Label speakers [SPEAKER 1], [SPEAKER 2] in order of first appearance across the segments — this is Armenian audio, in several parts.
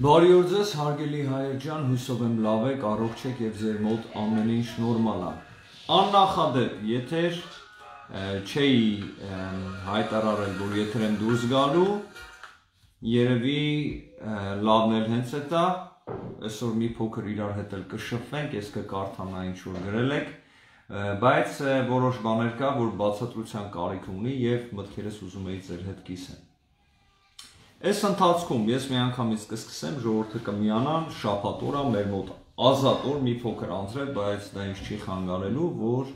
[SPEAKER 1] Բարի օր ձեզ, հարգելի հայեր ջան, հուսով եմ լավ եք, առողջ եք եւ ձեր մոտ ամեն ինչ նորմալ է։ Աննախադեպ, եթեր չէի հայտարարել, որ եթեր եմ դուրս գալու, երևի լավն էլ հենց էտա, այսօր մի փոքր իրար հետ էլ կշփվենք, ես կկարդամ այն ինչ որ գրել եք, բայց որոշ բաներ կա, որ բացատրության կարիք ունի եւ մտքերս ուզում եի ձեր հետ կիսեմ։ Այս ընթացքում ես մի անգամից կսկսեմ ժողովուրդը կմիանան շաբաթ օրը մեր մոտ ազատ օր մի փոքր անցրել, բայց դա ինձ չի խանգարելու, որ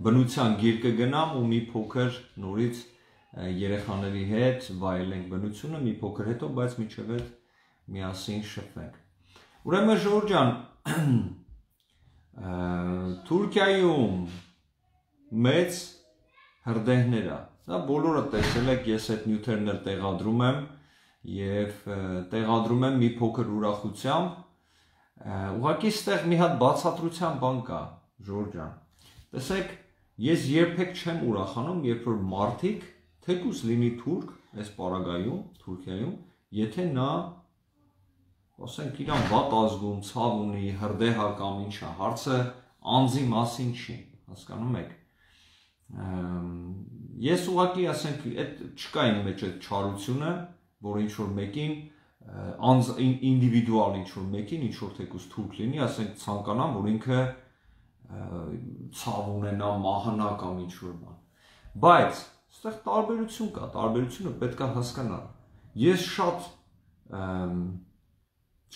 [SPEAKER 1] բնության գիր կգնամ ու մի փոքր նորից երեխաների հետ վայելենք բնությունը մի փոքր հետո, բայց միջև այդ միասին շփվենք։ Ուրեմն ժողովուրդ ջան, Թուրքիայում մեծ հրդեհներ է։ Դա բոլորը տեսել եք, ես այդ նյութերն էլ տեղադրում եմ եւ տեղադրում եմ մի փոքր ուրախությամբ, ուղղակի ստեղ մի հատ բացատրության բան կա, Ժորժ ջան։ Տեսեք, ես երբեք չեմ ուրախանում, երբ որ մարդիկ, թեկուզ լինի թուրք, այս պարագայում, Թուրքիայում, եթե նա, ասենք, իրան վատ ազգում, ցավ ունի, հրդեհ կամ ինչա, հարցը անձի մասին չի, հասկանում եք։ Ես ուղղակի ասենք, այդ չկա իմ մեջ այդ չարությունը, որ ինչ որ մեկին ինդիվիդուալ ինչ որ մեկին ինչ որ թեկուզ թուրք լինի, ասենք ցանկանամ, որ ինքը ցավ ունենա, մահանա կամ ինչ որ բան։ Բայց այստեղ տարբերություն կա, տարբերությունը պետք է հասկանալ։ Ես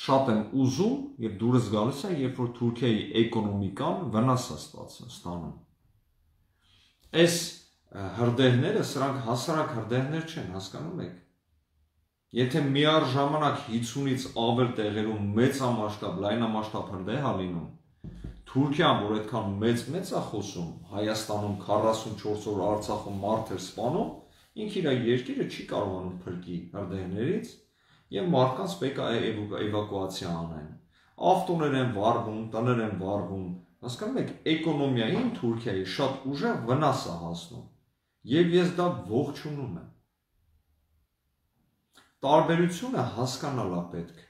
[SPEAKER 1] շատ եմ ուզում եւ դուրս գալիս է, երբ որ Թուրքիայի էկոնոմիկան վնաս է ստանում։ Այս հրդեհները, սրանք հասարակ հրդեհներ չեն, հասկանում եք։ Եթե միառժամանակ 50-ից ավել տեղերում մեծամասշտաբ, լայնամասշտաբ հրդեհ է լինում, Թուրքիան, որ այդքան մեծ է խոսում, Հայաստանում 44 օր Արցախում մարդ էր սպանում, ինքը իր երկիրը չի կարողանում փրկի հրդեհներից եւ մարդկանց պետք է էվակուացիա անեն։ Ավտոներ են վառվում, տներ են վառվում, հասկանում եք, էկոնոմիային Թուրքիայի շատ ուժեղ վնաս է հասնում։ Եվ ես դա ողջունում եմ։ Տարբերությունը հասկանալ է պետք։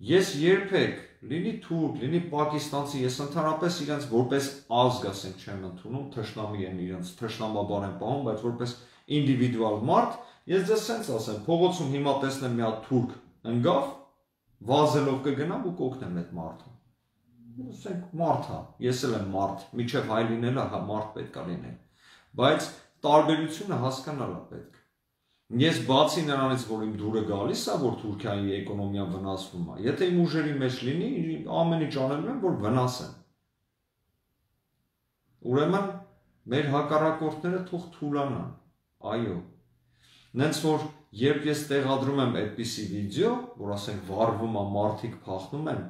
[SPEAKER 1] Ես երբեք լինի թուրք, լինի պակիստանցի, ես ընդհանրապես իրենց որպես ազգ ասենք չեմ ընդունում, թշնամի են իրենց, թշնամաբար են պահում, բայց որպես ինդիվիդուալ մարդ, ես ձեզ սենց ասեմ, փողոցում հիմա տեսնեմ մի հատ թուրք ընկավ, վազելով կգնամ ու կօգնեմ այդ մարդուն։ Ասենք մարդ է, ես էլ եմ մարդ, միջև հայ լինելը մարդ պետք է լինել, բայց տարբերությունը հասկանալ է պետք։ Ես բացի նրանից, որ իմ դուրը գալիս է, որ Թուրքիայի էկոնոմիան վնասվում է, եթե իմ ուժերի մեջ լինի, ամեն ինչ անելու եմ, որ վնասեն։ Ուրեմն մեր հակառակորդները թող թուլանան, այո։ Նենց որ երբ ես տեղադրում եմ այդպիսի վիդեո, որ ասենք վառվում է, մարդիկ փախնում են,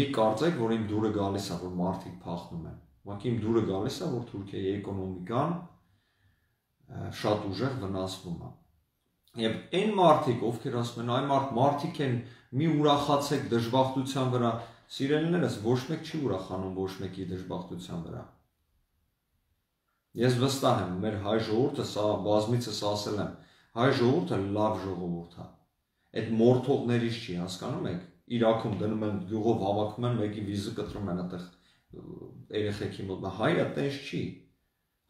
[SPEAKER 1] մի կարծեք, որ իմ դուրը գալիս է, որ մարդիկ փախնում են։ Ուղղակի իմ դուրը գալիս է, որ Թուրքիայի էկոնոմիկան շատ ուժեղ վնասվում է։ Եվ այն մարդիկ, ովքեր ասում են, այ մարդիկ են մի ուրախացեք դժբախտության վրա, սիրելիներս, ոչ մեկ չի ուրախանում ոչ մեկի դժբախտության վրա։ Ես վստահ եմ, մեր հայ ժողովուրդը, սա բազմիցս ասել եմ, հայ ժողովուրդը լավ ժողովուրդ է։ Այդ մորթողներից չի, հասկանում եք, Իրաքում դնում են գյուղով հավաքում են, մեկի վիզը կտրում են այդտեղ երեխեքի մոտ, հայը տենց չի։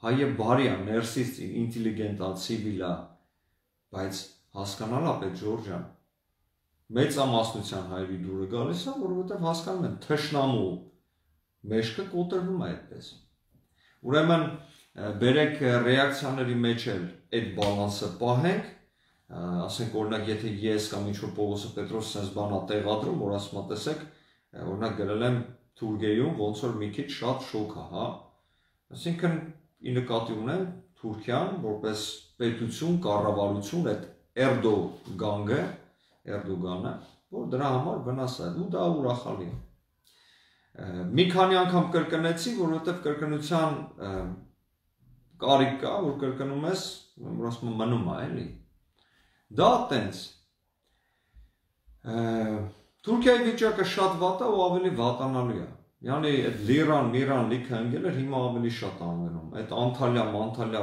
[SPEAKER 1] Հայը բարի է, ներսից ինտելիգենտ է, ցիվիլ է, բայց հասկանալ է պետք Ժորժ ջան։ Մեծամասնության հայերի դուրը գալիս է, որովհետև հասկանում են թշնամու մեջքը կոտրվում է այդպես։ Ուրեմն բերեք ռեակցիաների մեջ էլ այդ բալանսը պահենք, ասենք օրինակ եթե ես կամ ինչ-որ Պողոս Պետրոս sense բան է տեղադրում, որ ասում է տեսեք, օրինակ գրել եմ Թուրքիայում ոնց որ մի քիչ շատ շոկ է, հա։ Այսինքն ի նկատի ունեմ Թուրքիան որպես պետություն, կառավարություն, այդ Էրդոգանը, որ դրա համար վնաս է, ու դա ուրախալի է։ Մի քանի անգամ կրկնեցի, որովհետև կրկնության կարիք կա, որ կրկնում ես, որ ասում եմ մնում է, էլի։ Դա տենց։ Թուրքիայի վիճակը շատ վատ է ու ավելի վատանալու է։ Յանի այդ լիրան լիքը ընկել էր, հիմա ավելի շատ անվանում։ Այդ Անտալիա,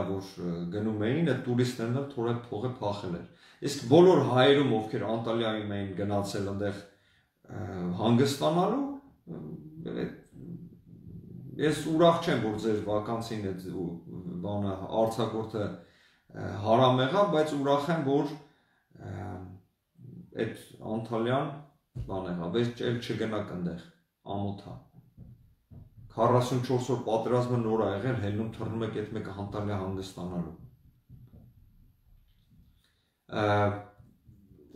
[SPEAKER 1] որ գնում էին, այդ տուրիստներն էլ թորը փողը փախել էր։ Իսկ բոլոր հայերում, ովքեր Անտալիայում էին գնացել այնտեղ հանգստանալու, ես ուրախ չեմ, որ ձեր վականցին այդ բանը արձակուրդը հարամ եղավ, բայց ուրախ եմ, որ այդ Անտալիան բան եղավ, բայց էլ չգնաք այնտեղ ամոթ է։ 44 օր պատերազմը նոր ա եղել, հելնում թռնում եք այդ մեկը Անտալիա հանգստանալու։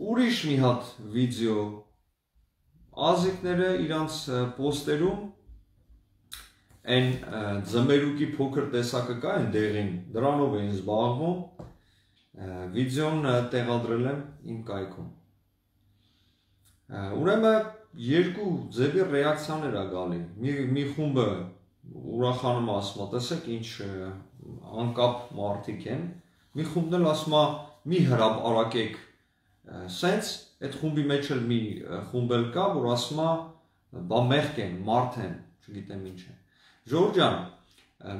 [SPEAKER 1] Ուրիշ մի հատ վիդեո ազիկները իրանց պոստերում այն ձմերուկի փոքր տեսակը կա այն դեղին, դրանով էին զբաղվում, վիդեոն տեղադրել եմ իմ կայքում։ Ուրեմն երկու ձևի ռեակցիաներ ա գալի, մի խումբը ուրախանում ասում է, տեսեք ինչ անկապ մարդիկ են, մի խումբն էլ ասում է, մի հրապարակեք սենց, այդ խումբի մեջ էլ մի խումբ էլ կա, որ ասում է, բա մեղք են, մարդ են, չգիտեմ ինչ է։ Ժողովուրդ ջան,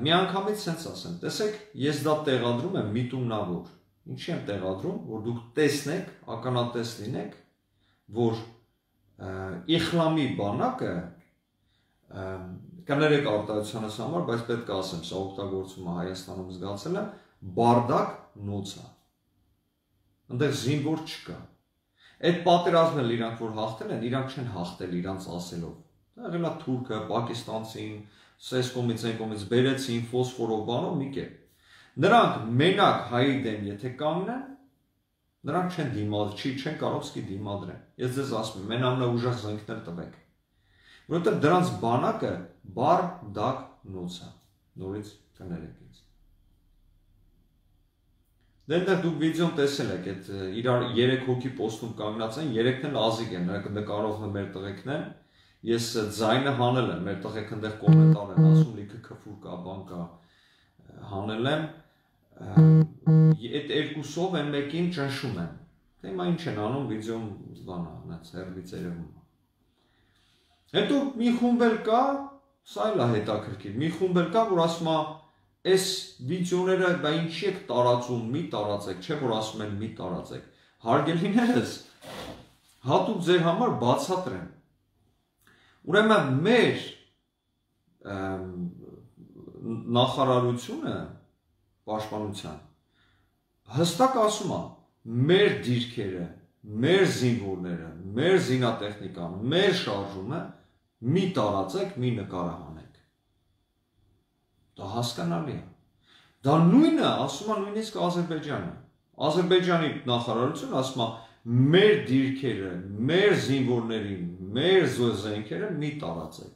[SPEAKER 1] մի անգամից սենց ասեմ, տեսեք, ես դա տեղադրում եմ միտումնավոր, ինչի եմ տեղադրում, որ դուք տեսնեք, ականատես լինեք, որ Իխլամի բանակը կներեք արտահայտությանս համար, բայց պետք է ասեմ, սա օգտագործումը Հայաստանում զգացել եմ, բարդակ նոց է։ Այնտեղ զինվոր չկա։ Այդ պատերազմն էլ իրանք որ հաղթել են, իրանք չեն հաղթել իրանց ասելով։ Դա եղել է թուրքը, պակիստանցին, սես կողմից այն կողմից բերեցին ֆոսֆորով բանով մի կերպ։ Նրանք մենակ հայի դեմ եթե կանգնեն, նրանք չեն դիմադրի, չեն կարող սկի դիմադրեն։ Ես ձեզ ասում եմ, մեն ամենաուժեղ զենքներ տվեք։ Որովհետև դրանց բանակը բարդակ նոց է։ Նորից կներեք ինձ։ Դեռ դուք վիդեոն տեսել եք, այդ իրար 3 հոգի պոստում կանգնած են, 3-ն էլ ազիկ են, նրանք նկարողն են մեր տղեկն են։ Ես ձայնը հանել եմ, մեր տղեկ այնտեղ կոմենտար են ասում, լիքը քֆուր կա, բան կա, հանել եմ։ Այդ երկուսով են մեկին ճնշում են։ Թե հիմա ինչ են անում, վիդեոն բանա, այնց հերվից երևում է։ Հետո մի խումբ էլ կա, սա էլ է հետաքրքիր, մի խումբ էլ կա, որ ասում է, այս վիդեոները բա ինչի եք տարածում, մի տարածեք, չէ որ ասում են մի տարածեք։ Հարգելիներս, հատուկ ձեր համար բացատրեմ։ Ուրեմն մեր նախարարությունը պաշտպանության հստակ ասում է, մեր դիրքերը, մեր զինվորները, մեր զինատեխնիկան, մեր շարժումը մի տարածեք, մի նկարահանեք։ Դա հասկանալի է։ Դա նույնը ասում է նույնիսկ Ադրբեջանը։ Ադրբեջանի նախարարությունը ասում է, մեր դիրքերը, մեր զինվորներին, մեր զենքերը մի տարածեք։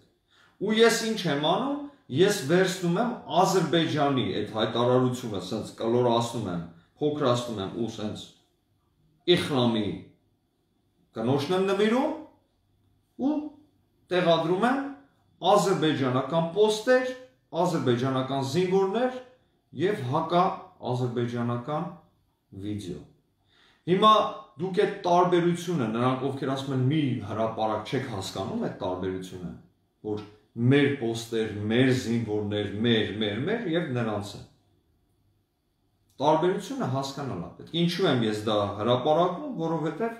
[SPEAKER 1] Ու ես ինչ եմ անում, ես վերցնում եմ Ադրբեջանի այդ հայտարարությունը, սենց կլորացնում եմ, փոքրացնում եմ ու սենց Իխլամի կնոջն եմ նվիրում ու տեղադրում եմ ադրբեջանական պոստեր, ադրբեջանական զինվորներ և հակա ադրբեջանական վիդեո։ Հիմա դուք այդ տարբերությունը, նրանք ովքեր ասում են մի հրապարակ չեք հասկանում այդ տարբերությունը, որ մեր պոստեր, մեր զինվորներ, մեր և նրանցը։ Տարբերությունը հասկանալ է պետք։ Ինչու եմ ես դա հրապարակում, որովհետև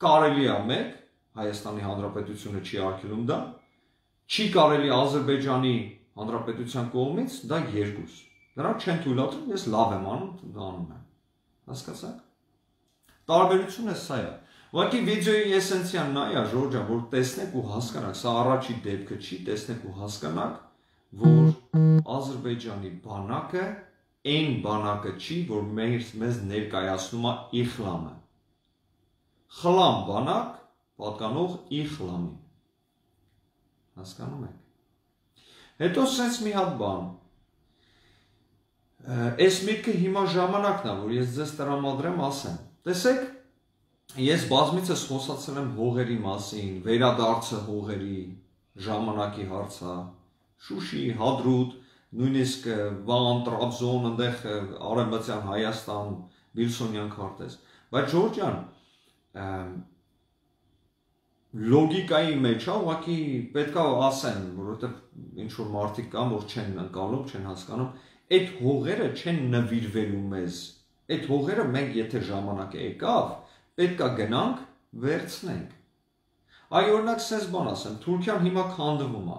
[SPEAKER 1] կարելի է մեկ, Հայաստանի Հանրապետությունը չի արգելում դա, չի կարելի Ադրբեջանի Հանրապետության կողմից դա երկուս։ Նրանք չեն թույլատրում, ես լավ եմ անում, դա անում եմ։ Հասկացաք։ Տարբերությունը սա է։ Ուղղակի վիդեոյի էսենցիան նա է, Ժորժ ջան, որ տեսնեք ու հասկանաք, սա առաջի դեպքը չի, տեսնեք ու հասկանաք, որ Ադրբեջանի բանակը այն բանակը չի, որ մեզ ներկայացնում է Իխլամը։ Խլամ բանակ պատկանող Իխլամին։ Հասկանում եք։ Հետո սենց մի հատ բան։ Այս միտքը հիմա ժամանակն է, որ ես ձեզ տրամադրեմ ասեմ։ Տեսեք, ես բազմիցս խոսացել եմ հողերի մասին, վերադարձը հողերի, ժամանակի հարցը, Շուշի, Հադրուտ, նույնիսկ Վան, Տրաբզոն, այնտեղ Արևմտյան լոգիկայի մեջ է, ուղղակի պետք է ասեն, որովհետև ինչ որ մարդիկ կան, որ չեն ընկալում, չեն հասկանում, այդ հողերը չեն նվիրվելու մեզ։ Այդ հողերը մենք եթե ժամանակը եկավ, պետք է գնանք, վերցնենք։ Այ օրինակ sense բան ասեմ, Թուրքիան հիմա քանդվում է։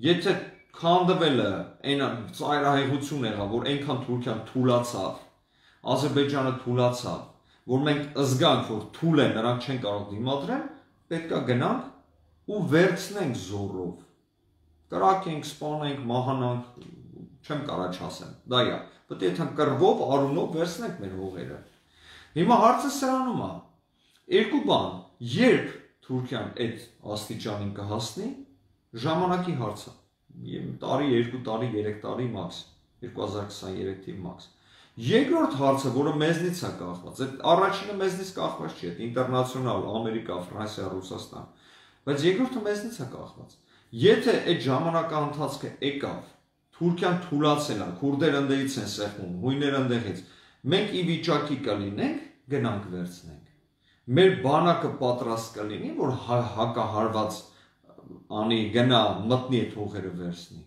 [SPEAKER 1] Եթե քանդվելը այն ծայրահեղություն եղավ, որ այնքան Թուրքիան թուլացավ, Ադրբեջանը թուլացավ, որ մենք զգանք, որ թուլ է, նրանք չեն կարող դիմադրել, պետք է գնանք ու վերցնենք զորով։ Կրակենք, սպանենք, մահանանք, չեմ կարող չասեմ։ Դա է։ Պետք է թե կռվով, արունով վերցնենք մեր հողերը։ Հիմա հարցը սրանում է։ Երկու բան, երբ Թուրքիան այդ աստիճանին կհասնի, ժամանակի հարցը։ Տարի, 2 տարի, 3 տարի մաքս, 2023 թիվ մաքս։ Երկրորդ հարցը, որը մեզնից է կախված, այդ առաջինը մեզնից կախված չի, այդ ինտերնացիոնալ, Ամերիկա, Ֆրանսիա, Ռուսաստան, բայց երկրորդը մեզնից է կախված։ Եթե այդ ժամանակահատվածը եկավ, Թուրքիան թուլացել է, քուրդերը ընդդեղից են սեղմում, հույները ընդդեղից, մենք ի վիճակի կլինենք, գնանք վերցնենք։ Մեր բանակը պատրաստ կլինի, որ հակահարված անի գնա մտնի այդ հողերը վերցնի։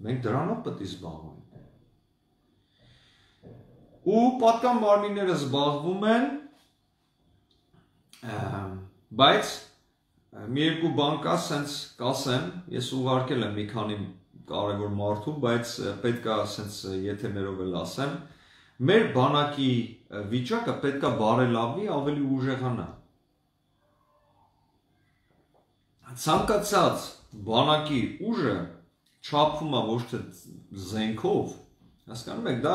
[SPEAKER 1] Մենք դրանով պետք է զբաղվենք։ Ու պատկան մարմինները զբաղվում են, բայց մի երկու բան կա, սենց կասեմ, ես ուղարկել եմ մի քանի կարևոր մարդու, բայց պետք է սենց եթե մերով էլ ասեմ, մեր բանակի վիճակը պետք է բարելավի, ավելի ուժեղանա։ Ցանկացած բանակի ուժը չափվում է ոչ թե զենքով, հասկանում եք, դա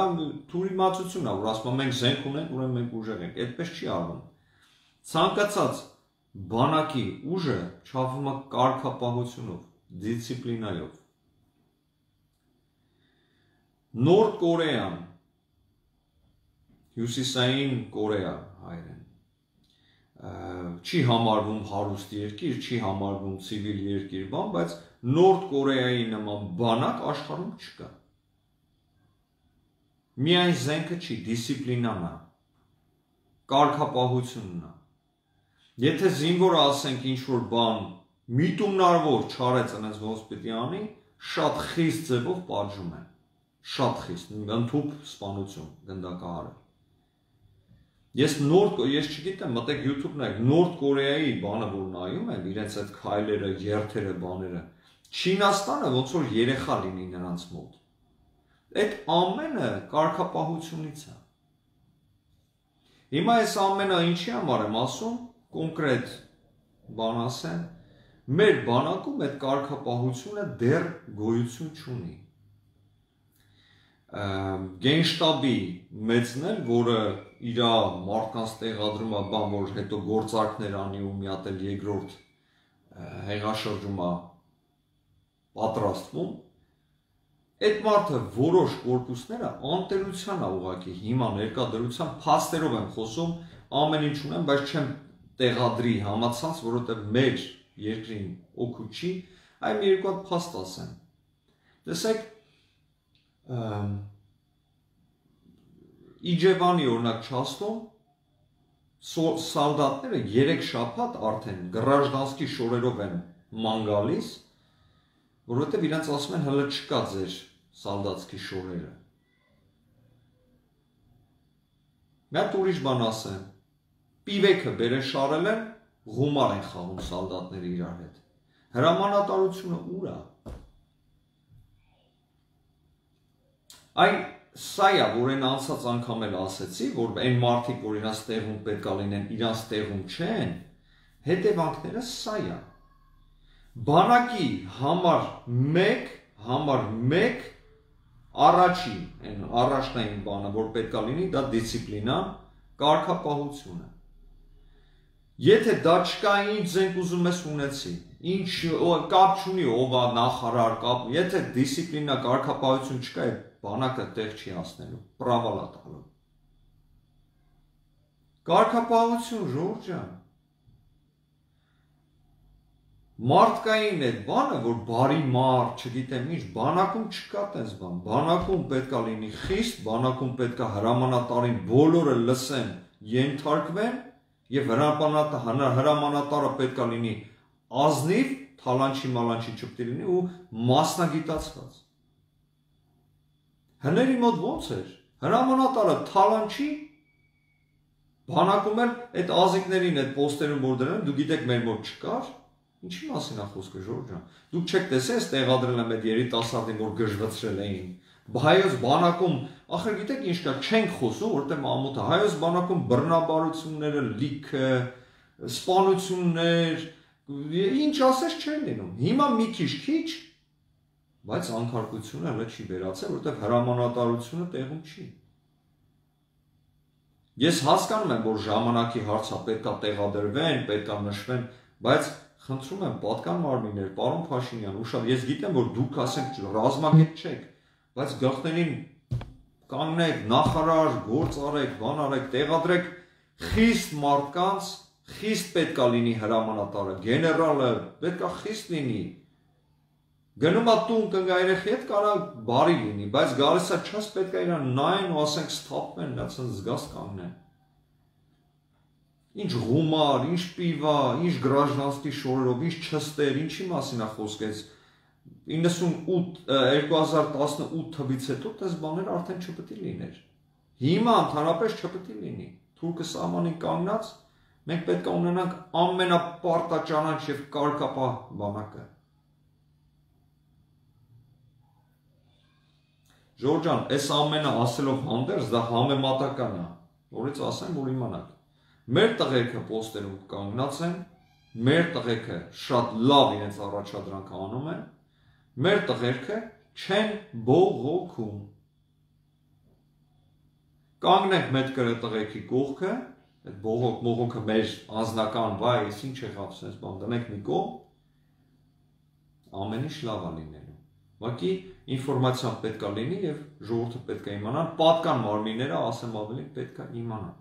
[SPEAKER 1] թուրիմացություն է, որ ասում ենք զենք ունենք, ուրեմն մենք ուժեղ ենք, այդպես չի արվում։ Ցանկացած բանակի ուժը չափվում է կարգապահությունով, դիսցիպլինայով։ Նորդ Կորեան, Հյուսիսային Կորեա հայերեն, չի համարվում հարուստ երկիր, չի համարվում ցիվիլ երկիր, բան, բայց Նորդ Կորեայի նման բանակ աշխարհում չկա։ Միայն զենքը չի, դիսցիպլինան է, կարգապահությունն է։ Եթե զինվորը ասենք ինչ-որ բան միտումնարվոր չարեց այնպես ոնց պիտի անի, շատ խիստ ձևով պատժում են, շատ խիստ, ընդհուպ սպանություն, գնդակահարը։ Ես չգիտեմ, մտեք YouTube նայեք, Նորդ Կորեայի բանը որ նայում եմ, իրենց այդ քայլերը, երթերը, բաները, Չինաստանը ոնց որ երեխա լինի նրանց մոտ։ Այդ ամենը կարգապահությունից է։ Հիմա այս ամենը ինչի համար եմ ասում, կոնկրետ բան ասեմ, մեր բանակում այդ կարգապահությունը դեռ գոյություն չունի։ Գենշտաբի մեծն էլ, որը իր մարդկանց տեղադրում է բան, որ հետո գործարքներ անի ու մի հատ էլ երկրորդ հեղաշրջում է պատրաստվում, այդ մարդը որոշ կորպուսները անտերության է ուղղակի հիմա ներկա դրության փաստերով եմ խոսում, ամեն ինչ ունեմ, բայց չեմ տեղադրի համացանց, որովհետև մեր երկրին օգուտ չի, այլ մի երկու հատ փաստ ասեմ։ Տեսեք, Իջևանի օրինակ չասնում, սալդատները 3 շաբաթ արդեն գրաժդանսկի շորերով են ման գալիս, որովհետև իրենց ասում են հələ չկա ձեր սալդատսկի շորերը։ Մի հատ ուրիշ բան ասեմ, պիվեքը բերեն շարել են, գումար են խաղում սալդատները իրար հետ։ Հրամանատարությունը ուր է։ Այն սա է, որ այն անցած անգամ էլ ասեցի, որ այն մարդիկ, որ իրանց տեղում պետք է լինեն, իրանց տեղում չեն, հետևանքները սա է։ Բանակի համար 1 առաջին, այն առաջնային բանը, որ պետք է լինի, դա դիսցիպլինա, կարգապահությունը։ Եթե դա չկա, ինչ զենք ուզում ես ունեցի, ինչ կապ չունի ով է նախարար, կապ, եթե դիսցիպլինա, կարգապահություն չկա, այդ բանակը տեղ չի հասնելու, պրավալ է տալու։ Կարգապահություն, Ժորժ ջան։ Մարդկային այդ բանը, որ բարի մարդ, չգիտեմ ինչ, բանակում չկա տես բան, բանակում պետք է լինի խիստ, բանակում պետք է հրամանատարին բոլորը լսեն, ենթարկվեն, Եվ հրամանատարը պետք է լինի ազնիվ, թալանչի մալանչի չպետք է լինի ու մասնագիտացված։ Հների մոտ ոնց էր։ Հրամանատարը թալանչի բանակում էլ այդ ազիկներին, այդ պոստերում որ դրել են, դու գիտեք մեր մոտ չկար, ինչի մասին է խոսքը Ժորժ ջան։ Դուք չեք տեսել, ես տեղադրել եմ այդ երիտասարդին, որ գժվացրել էին։ Հայոց բանակում, ախր գիտեք ինչ կա, չենք խոսում, որտեղ մամուտը հայոց բանակում բռնաբարությունները, լիքը, սպանություններ, ինչ ասես չեն լինում։ Հիմա մի քիչ, բայց անկարգությունը հələ չի վերացել, որտեղ հրամանատարությունը տեղում չի։ Ես հասկանում եմ, որ ժամանակի հարցը պետք է տեղադրվեն, պետք է նշվեն, բայց խնդրում եմ պատկան մարմիններ, պարոն Փաշինյան, ուշად, ես գիտեմ, որ դուք ասենք ռազմագետ չեք, բայց գլխներին կանգնեք, նախարար, գործ արեք, բան արեք, տեղադրեք խիստ մարդկանց, խիստ պետք է լինի հրամանատարը, գեներալը, պետք է խիստ լինի։ Գնում է տուն կնգա երեխի հետ կարա բարի լինի, բայց գալիս է չես պետք է իրան նայեն ու ասենք սթափվեն, նա ցած զգաս կանգնեն։ Ինչ գումար, ինչ պիվա, ինչ գրաժնանստի շորերով, ինչ չստեր, ինչի մասին է խոսքեց 2018 թվից հետո դες բաներ արդեն չպետք է լիներ։ Հիմա ընդհանրապես չպետք է լինի։ Թուրքը սահմանին կանգնած, մենք պետք է ունենանք ամենապարտաճանաչ եւ կարգապահ բանակը։ Ժորժ ջան, այս ամենը ասելով հանդերձ դա համեմատական է։ Որից ասեմ, որ իմանաք։ Մեր տղերքը պոստերում կանգնած են, մեր տղերքը շատ լավ իրենց առաջադրանքը անում են, մեր տղերքը չեն բողոքում։ Կանգնենք մեր տղերքի կողքը, այդ բողոքը մեր անձնական վայ, ես ինչ եղավ, sense բան դնենք մի կողմ, ամեն ինչ լավ է լինելու։ Ուղղակի ինֆորմացիան պետք է լինի եւ ժողովուրդը պետք է իմանա, պատկան մարմինները ասեմ ավելի պետք է իմանան։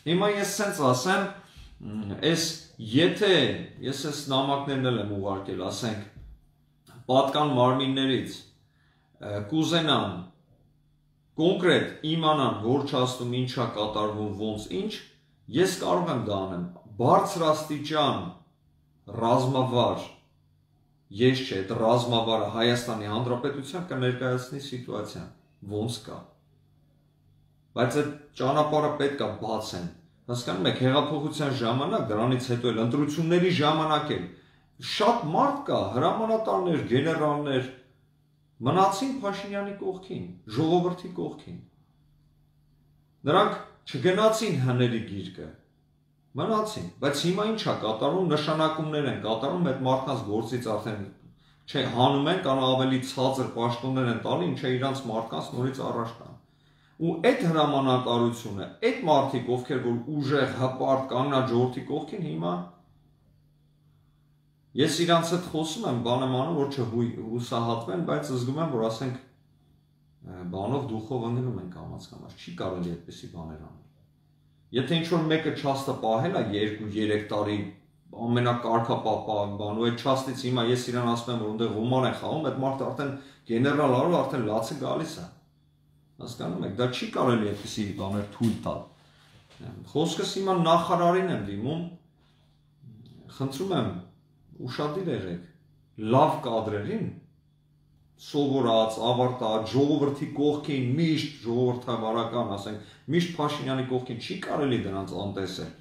[SPEAKER 1] Հիմա ես sense ասեմ, այս եթե ես այս նամակներն եմ ուղարկել, ասենք պատկան մարմիններից կուզենան կոնկրետ իմանան որ չաստում ինչա կատարվում ոնց ինչ, ես կարող եմ դա անեմ բարձրաստիճան ռազմավար ես չէ, այդ ռազմավարը Հայաստանի Հանրապետության կներկայացնի սիտուացիան, ոնց կա։ Բայց այդ ճանապարհը պետք է բացեն։ Հասկանում եք, հեղափոխության ժամանակ, դրանից հետո էլ ընտրությունների ժամանակ էլ շատ մարդ կա, հրամանատարներ, գեներալներ մնացին Փաշինյանի կողքին, ժողովրդի կողքին։ Նրանք չգնացին հների գիրկը, մնացին, բայց հիմա ինչ է կատարում, նշանակումներ են կատարում, այդ մարդկանց գործից արդեն չէ, հանում են, կան ավելի ցածր պաշտոններ են տալի, ինչը իրանց մարդկանց նորից առաջ տան։ Ու այդ հրամանատարությունը, այդ մարդիկ, ովքեր որ ուժեղ, հպարտ, կանգնած ժողովրդի կողքին հիմա ես իրանց հետ խոսում եմ, բան եմ անում, որ չհուսահատվեն, բայց զգում եմ, որ ասենք բանով դուխով ընկնում են կամաց-կամաց, չի կարելի այդպիսի բաներ անել։ Եթե ինչ-որ մեկը չաստը պահել է 2-3 տարի ամենակարգապահ բան ու այդ չաստից հիմա ես իրան ասում եմ, որ ունդեղ հուման է խաղում, այդ մարդը արդեն գեներալ արու, արդեն լացը գալիս է։ Հասկանում եք, դա չի կարելի այդպիսի բաներ թույլ տալ։ Խոսքս հիմա նախարարին եմ դիմում, խնդրում եմ ուշադիր եղեք, լավ կադրերին սովորած, ավարտած, ժողովրդի կողքին, միշտ ժողովրդավարական, ասենք, միշտ Փաշինյանի կողքին չի կարելի դրանց անտեսել։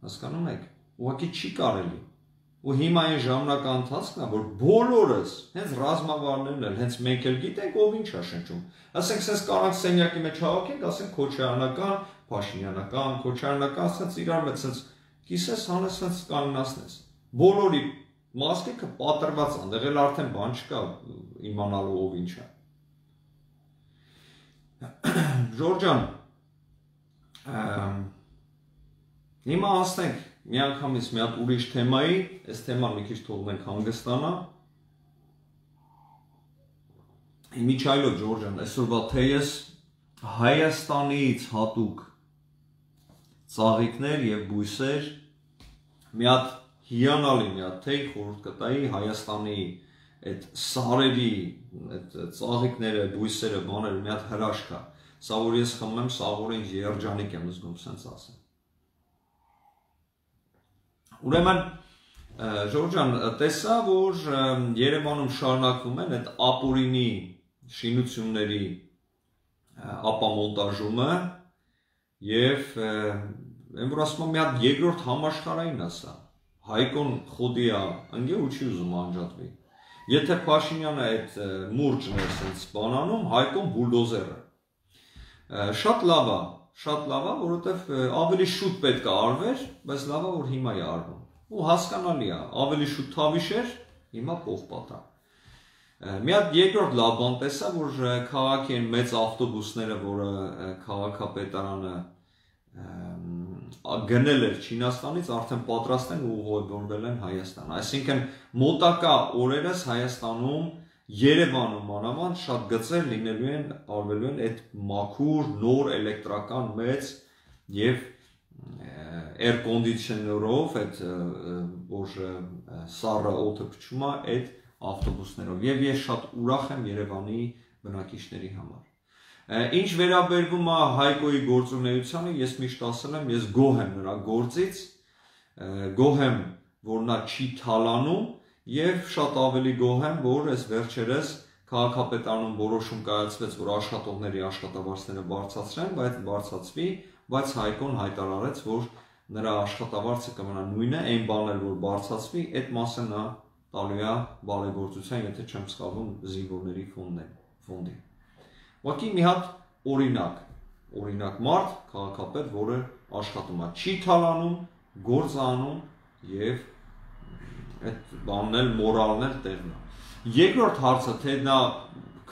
[SPEAKER 1] Հասկանում եք, ուղղակի չի կարելի։ Ու հիմա այն ժամանակա ընթացքն է, որ բոլորս, հենց ռազմավարներն էլ, հենց մենք էլ գիտենք, ով ինչ է շնչում։ Ասենք, sense կարանք սենյակի մեջ հավաքենք, ասենք Քոչարյանական, Փաշինյանական, Քոչարյանական, sense իրար մեջ sense կիսես հանես, sense կանգնացնես։ Բոլորի մասկիկը պատրված անդեղ էլ արդեն բան չկա իմանալու ով ինչ է։ Ժորժ ջան, հիմա ասենք մի անգամից մի հատ ուրիշ թեմայի, այս թեման մի քիչ թողնենք հանգստանա։ Իմիջայլով Ժորժ ջան, այսօրվա թեյս Հայաստանից հատուկ ծաղիկներ եւ բույսեր, մի հատ հիանալի մի հատ թեյ խորհուրդ կտայի Հայաստանի այդ սարերի, այդ ծաղիկները, բույսերը, բաները մի հատ հրաշք է։ Սա որ ես խմում եմ, սաղորեն երջանիկ եմ զգում, սենց ասեմ։ Ուրեմն Ժորժան տեսա, որ Երևանում շարունակվում են այդ ապօրինի շինությունների ապամոնտաժումը եւ այն որ ասում եմ մի հատ երկրորդ համաշխարհային ասա Հայկոն խոդիա ընկե ու չի ուզում անջատվի եթե Փաշինյանը այդ մուրճն է sense բանանում Հայկոն բուլդոզերը շատ լավ է որովհետեւ ավելի շուտ պետք է արվեր բայց լավ է որ հիմա է արվում ու հասկանալի է ավելի շուտ թավիշ էր հիմա փողպատ է Մի հատ երկրորդ լավ բան տեսա, որ քաղաքի են մեծ ավտոբուսները, որը քաղաքապետարանը գնել էր Չինաստանից, արդեն պատրաստ են ու ուղղորդվել են Հայաստան։ Այսինքն մոտակա օրերս Հայաստանում, Երևանում մանավանդ շատ գծեր լինելու են, արվելու են այդ մաքուր, նոր էլեկտրական մեծ եւ air conditioner-ով, այդ որ սառը օդը փչում է, այդ ավտոբուսներով եւ ես շատ ուրախ եմ Երևանի բնակիչների համար։ Ինչ վերաբերվում է Հայկոյի գործունեությանը, ես միշտ ասել եմ, ես գոհ եմ նրա գործից, գոհ եմ, որ նա չի թալանում եւ շատ ավելի գոհ եմ, որ այս վերջերս քաղաքապետարանում որոշում կայացվեց, որ աշխատողների աշխատավարձները բարձրացվի, բայց Հայկոն հայտարարեց, որ նրա աշխատավարձը կմնա նույնը, այն բաներ, որ բարձրացվի, այդ մասը նա տալու է բարեգործության, եթե չեմ սխալվում, զինվորների ֆոնդի։ Ուղղակի մի հատ օրինակ մարդ, քաղաքապետ, որը աշխատում է, չի թալանում, գործ անում եւ այդ բանն էլ մորալն էլ տեղն է։ Երկրորդ հարցը, թե նա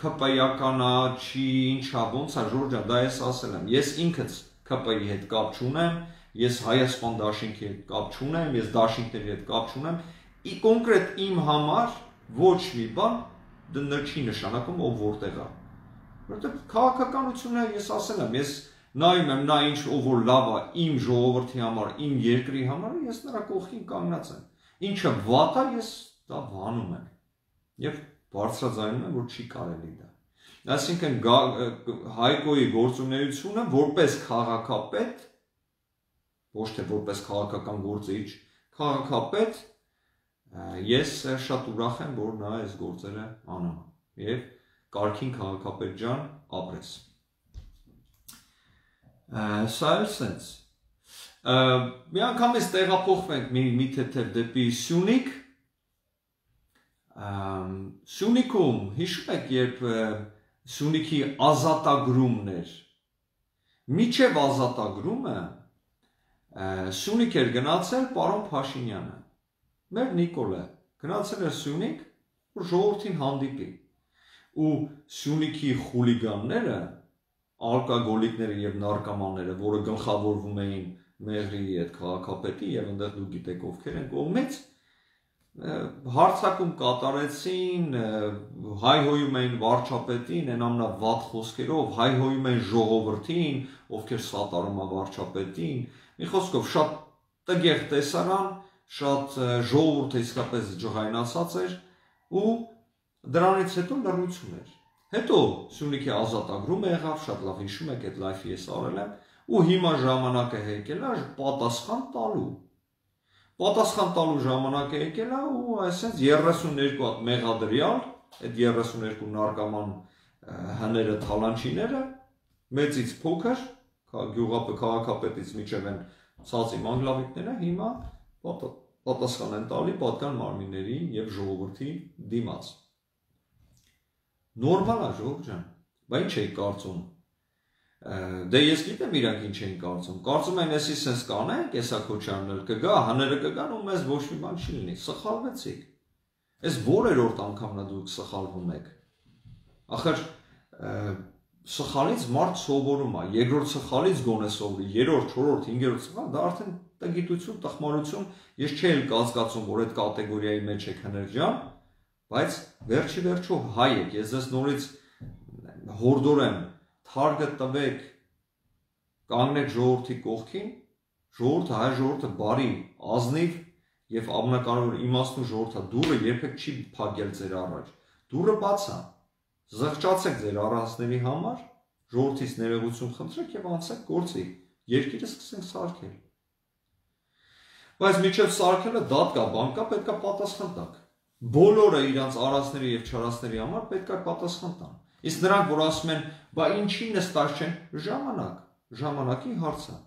[SPEAKER 1] ԿՊ-ական է, չի, ինչ է, ոնց է, Ժորժա, դա ես ասել եմ։ Ես ինքս ԿՊ-ի հետ կապ չունեմ, ես Հայաստան դաշինքի հետ կապ չունեմ, ես դաշինքների հետ կապ չունեմ։ Կոնկրետ իմ համար ոչ մի բան դնը չի նշանակում ով որտեղ է որովհետեւ քաղաքականությունը ես ասել եմ ես նայում եմ նա ինչ ով որ լավ է իմ ժողովրդի համար իմ երկրի համար ես նրա կողքին կանգնած եմ ինչը վատ է ես դա բանում եմ եւ բարձրաձայնում եմ որ չի կարելի դա այսինքն Հայկոյի գործունեությունը որպես քաղաքապետ ոչ թե որպես քաղաքական գործիչ քաղաքապետ Ես շատ ուրախ եմ, որ նա այս գործերը անում եւ Կարքին քաղաքապետ ջան ապրես։ Սա էլ sense։ Մի անգամից տեղափոխվենք մի թեթև դեպի Սյունիք։ Սյունիքում հիշում եք, երբ Սյունիքի ազատագրումն էր։ Միջև ազատագրումը Սյունիք էր գնացել պարոն Փաշինյանը։ Մեր Նիկոլը գնացել էր Սյունիք, որ ժողովրդին հանդիպի, ու Սյունիքի խուլիգանները, ալկոգոլիկները եւ նարկոմանները, որը գլխավորվում էին Մեղրի այդ քաղաքապետի եւ այնտեղ դու գիտեք ովքեր են կողմից, հարցակում կատարեցին, հայհոյում էին վարչապետին, այն ամենավատ խոսքերով, հայհոյում էին ժողովրդին, ովքեր սատարում է վարչապետին, մի խոսքով շատ տգեղ տեսարան շատ ժողովուրդը իսկապես ջղայնացած էր ու դրանից հետո լռություն էր։ Հետո Սյունիքի ազատագրումը եղավ, շատ լավ հիշում եք, այդ լայֆի ես արել եմ, ու հիմա ժամանակը եկել է պատասխան տալու։ Պատասխան տալու ժամանակը եկել է ու այսպես 32 հատ մեղադրյալ, այդ 32 նարկոման հները թալանչիները, մեծից փոքր, գյուղապետից միջև են ցածի մանգլավիկները հիմա պատասխան են տալի պատկան մարմիններին եւ ժողովրդի դիմաց։ Նորմալ է ժողովուրդ ջան, բայց ինչ եք կարծում։ Դե ես գիտեմ իրանք ինչ են կարծում։ Կարծում են էսի sense կանենք, էսա Քոչարն էլ կգա, հները կգան ու մեզ ոչ մի բան չի լինի։ Սխալվեցիք։ Այս որերորդ անգամն է դուք սխալվում եք։ Ախր սխալից մարդ սովորում է, երկրորդ սխալից գոնե սովորի, երրորդ, չորրորդ, հինգերորդ սխալ, դա արդեն տգիտություն, տխմարություն, ես չէի կասկածում, որ այդ կատեգորիայի մեջ եք հներ ջան, բայց վերջի վերջո հայ եք, ես ձեզ նորից հորդորեմ, թարգը տվեք, կանգնեք ժողովրդի կողքին, ժողովուրդը, հայ ժողովուրդը բարի, ազնիվ եւ ամենակարևորը իմաստուն ժողովուրդը, դուռը երբեք չի փակել ձեր առաջ, դուռը բաց է, զղջացեք ձեր առանցքների համար, ժողովրդից ներողություն խնդրեք եւ անցեք գործի, երկիրը սկսենք սարքել։ Բայց միջև սարքելը դատ կա, բան կա, պետք է պատասխան տաք։ Բոլորը իրանց արածների եւ չարածների համար պետք է պատասխան տան։ Իսկ նրանք, որ ասում են, բա ինչի նստած չեն, ժամանակի հարց է։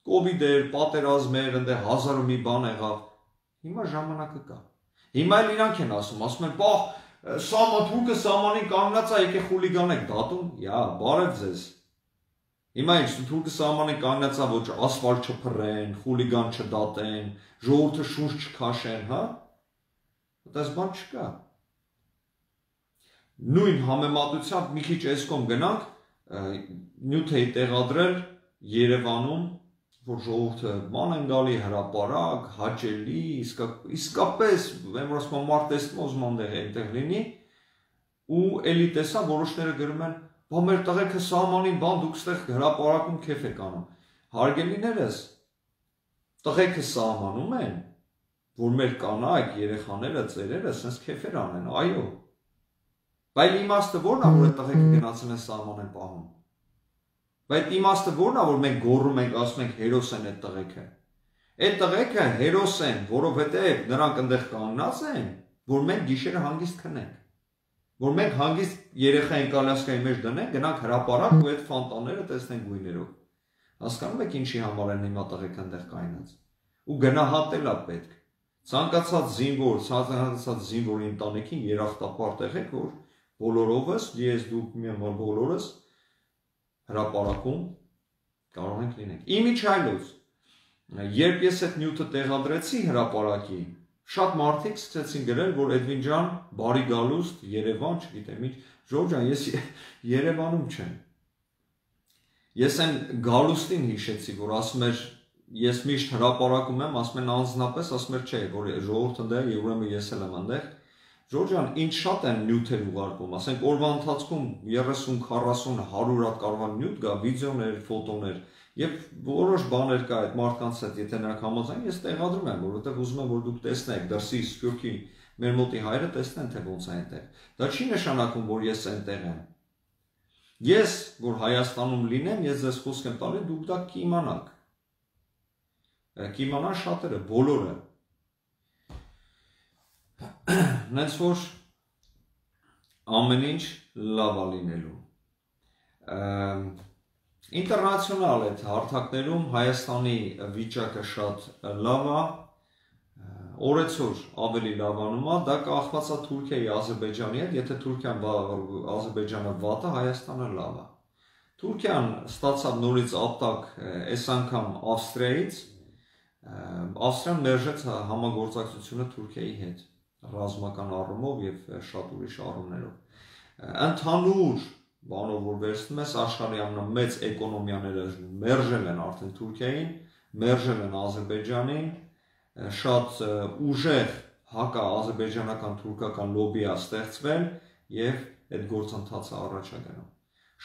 [SPEAKER 1] Կովիդ էր, պատերազմեր, ընդ 1000 ու մի բան եղավ։ Հիմա ժամանակը կա։ Հիմա էլ իրանք են ասում են, բա թուրքը սահմանին կանգնած է, եկեք խուլիգանեք դատում, բարև ձեզ։ Հիմա ինչ թուրքը սահմանին կանգնած է, ոչ ասֆալտ չփռեն, խուլիգան չդատեն, ժողովուրդը շունչ չքաշեն, հա։ Այդպես բան չկա։ Նույն համեմատությամբ մի քիչ էսկոմ գնանք, նյութ էի տեղադրել Երևանում, որ ժողովուրդը ման են գալի, հրապարակ, հաճելի, իսկապես, որ ասում մարդ տեսնում ուզում այնտեղ այնտեղ լինի, ու էլի տեսա որոշները գրում են, բա մեր տղեկը սահմանին, բան դուք ստեղ հրապարակում քեֆ եք անում։ Հարգելիներս, տղեկը սահմանում են, որ մեր կանայք, երեխաները, ծերերը sense քեֆեր անեն, այո։ Բայց իմաստը ո՞րն է, որ այդ տղեկը գնացել են սահման են պահում։ Բայց իմաստը ո՞րն է, որ մենք գոռում ենք, ասում ենք հերոս են այդ տղեկը։ Այդ տղեկը հերոս են, որովհետև նրանք այնտեղ կանգնած են, որ մենք գիշերը հանգիստ քնենք։ Որ մենք հանգիստ երեխային կալասկայի մեջ դնենք, գնանք հրապարակ ու այդ ֆանտաները տեսնենք գույներով։ Հասկանում եք ինչի համար են հիմա տղեկը այնտեղ կայնած։ Ու գնահատել է պետք։ Ցանկացած զինվորի ընտանիքին երախտապար տեղեք, որ բոլորովս, ես դուք միամար բոլորս հրապարակում կարող ենք լինենք։ Իմիջայլոց, երբ ես այդ նյութը տեղադրեցի հրապարակի, շատ մարդիկ սկսեցին գրել, որ Էդվին ջան, բարի գալուստ, Երևան, չգիտեմ ինչ, Ժորժ ջան, ես Երևանում չեմ։ Ես այն գալուստին հիշեցի, որ ասում էր, ես միշտ հրապարակում եմ, ասում են անձնապես, ասում էր չէ, որ ժողովուրդը դա է, ուրեմն ես էլ եմ այնտեղ։ Ժորժ ջան, ինչ շատ են նյութեր ուղարկում, ասենք օրվա ընթացքում 30, 40, 100 հատ կարող է նյութ գա, վիդեոներ, ֆոտոներ, եւ որոշ բաներ կա այդ մարդկանց հետ, եթե նրանք համաձայն, ես տեղադրում եմ, որովհետեւ ուզում եմ, որ դուք տեսնեք, դրսի Սփյուռքի մեր մոտի հայրը տեսնեն, թե ոնց է այնտեղ։ Դա չի նշանակում, որ ես այնտեղ եմ։ Ես, որ Հայաստանում լինեմ, ես ձեզ խոսք եմ տալի, դուք դա կիմանաք։ Կիմանան շատերը, բոլորը։ Նենց որ ամեն ինչ լավ է լինելու։ Ինտերնացիոնալ այդ հարթակներում Հայաստանի վիճակը շատ լավ է, օրեցօր ավելի լավանում է, դա կախված է Թուրքիայի, Ադրբեջանի հետ, եթե Թուրքիան Ադրբեջանը վատ է, Հայաստանը լավ է։ Թուրքիան ստացավ նորից ապտակ այս անգամ Ավստրիայից, Ավստրիան մերժեց համագործակցությունը Թուրքիայի հետ, ռազմական առումով եւ շատ ուրիշ առումներով։ Ընդհանուր բանով որ վերցնում ես աշխարհի ամենամեծ էկոնոմիաները մերժել են արդեն Թուրքիային, մերժել են Ադրբեջանին, շատ ուժեղ հակա-ադրբեջանական թուրքական լոբի է ստեղծվել եւ այդ գործընթացը առաջ է գնում։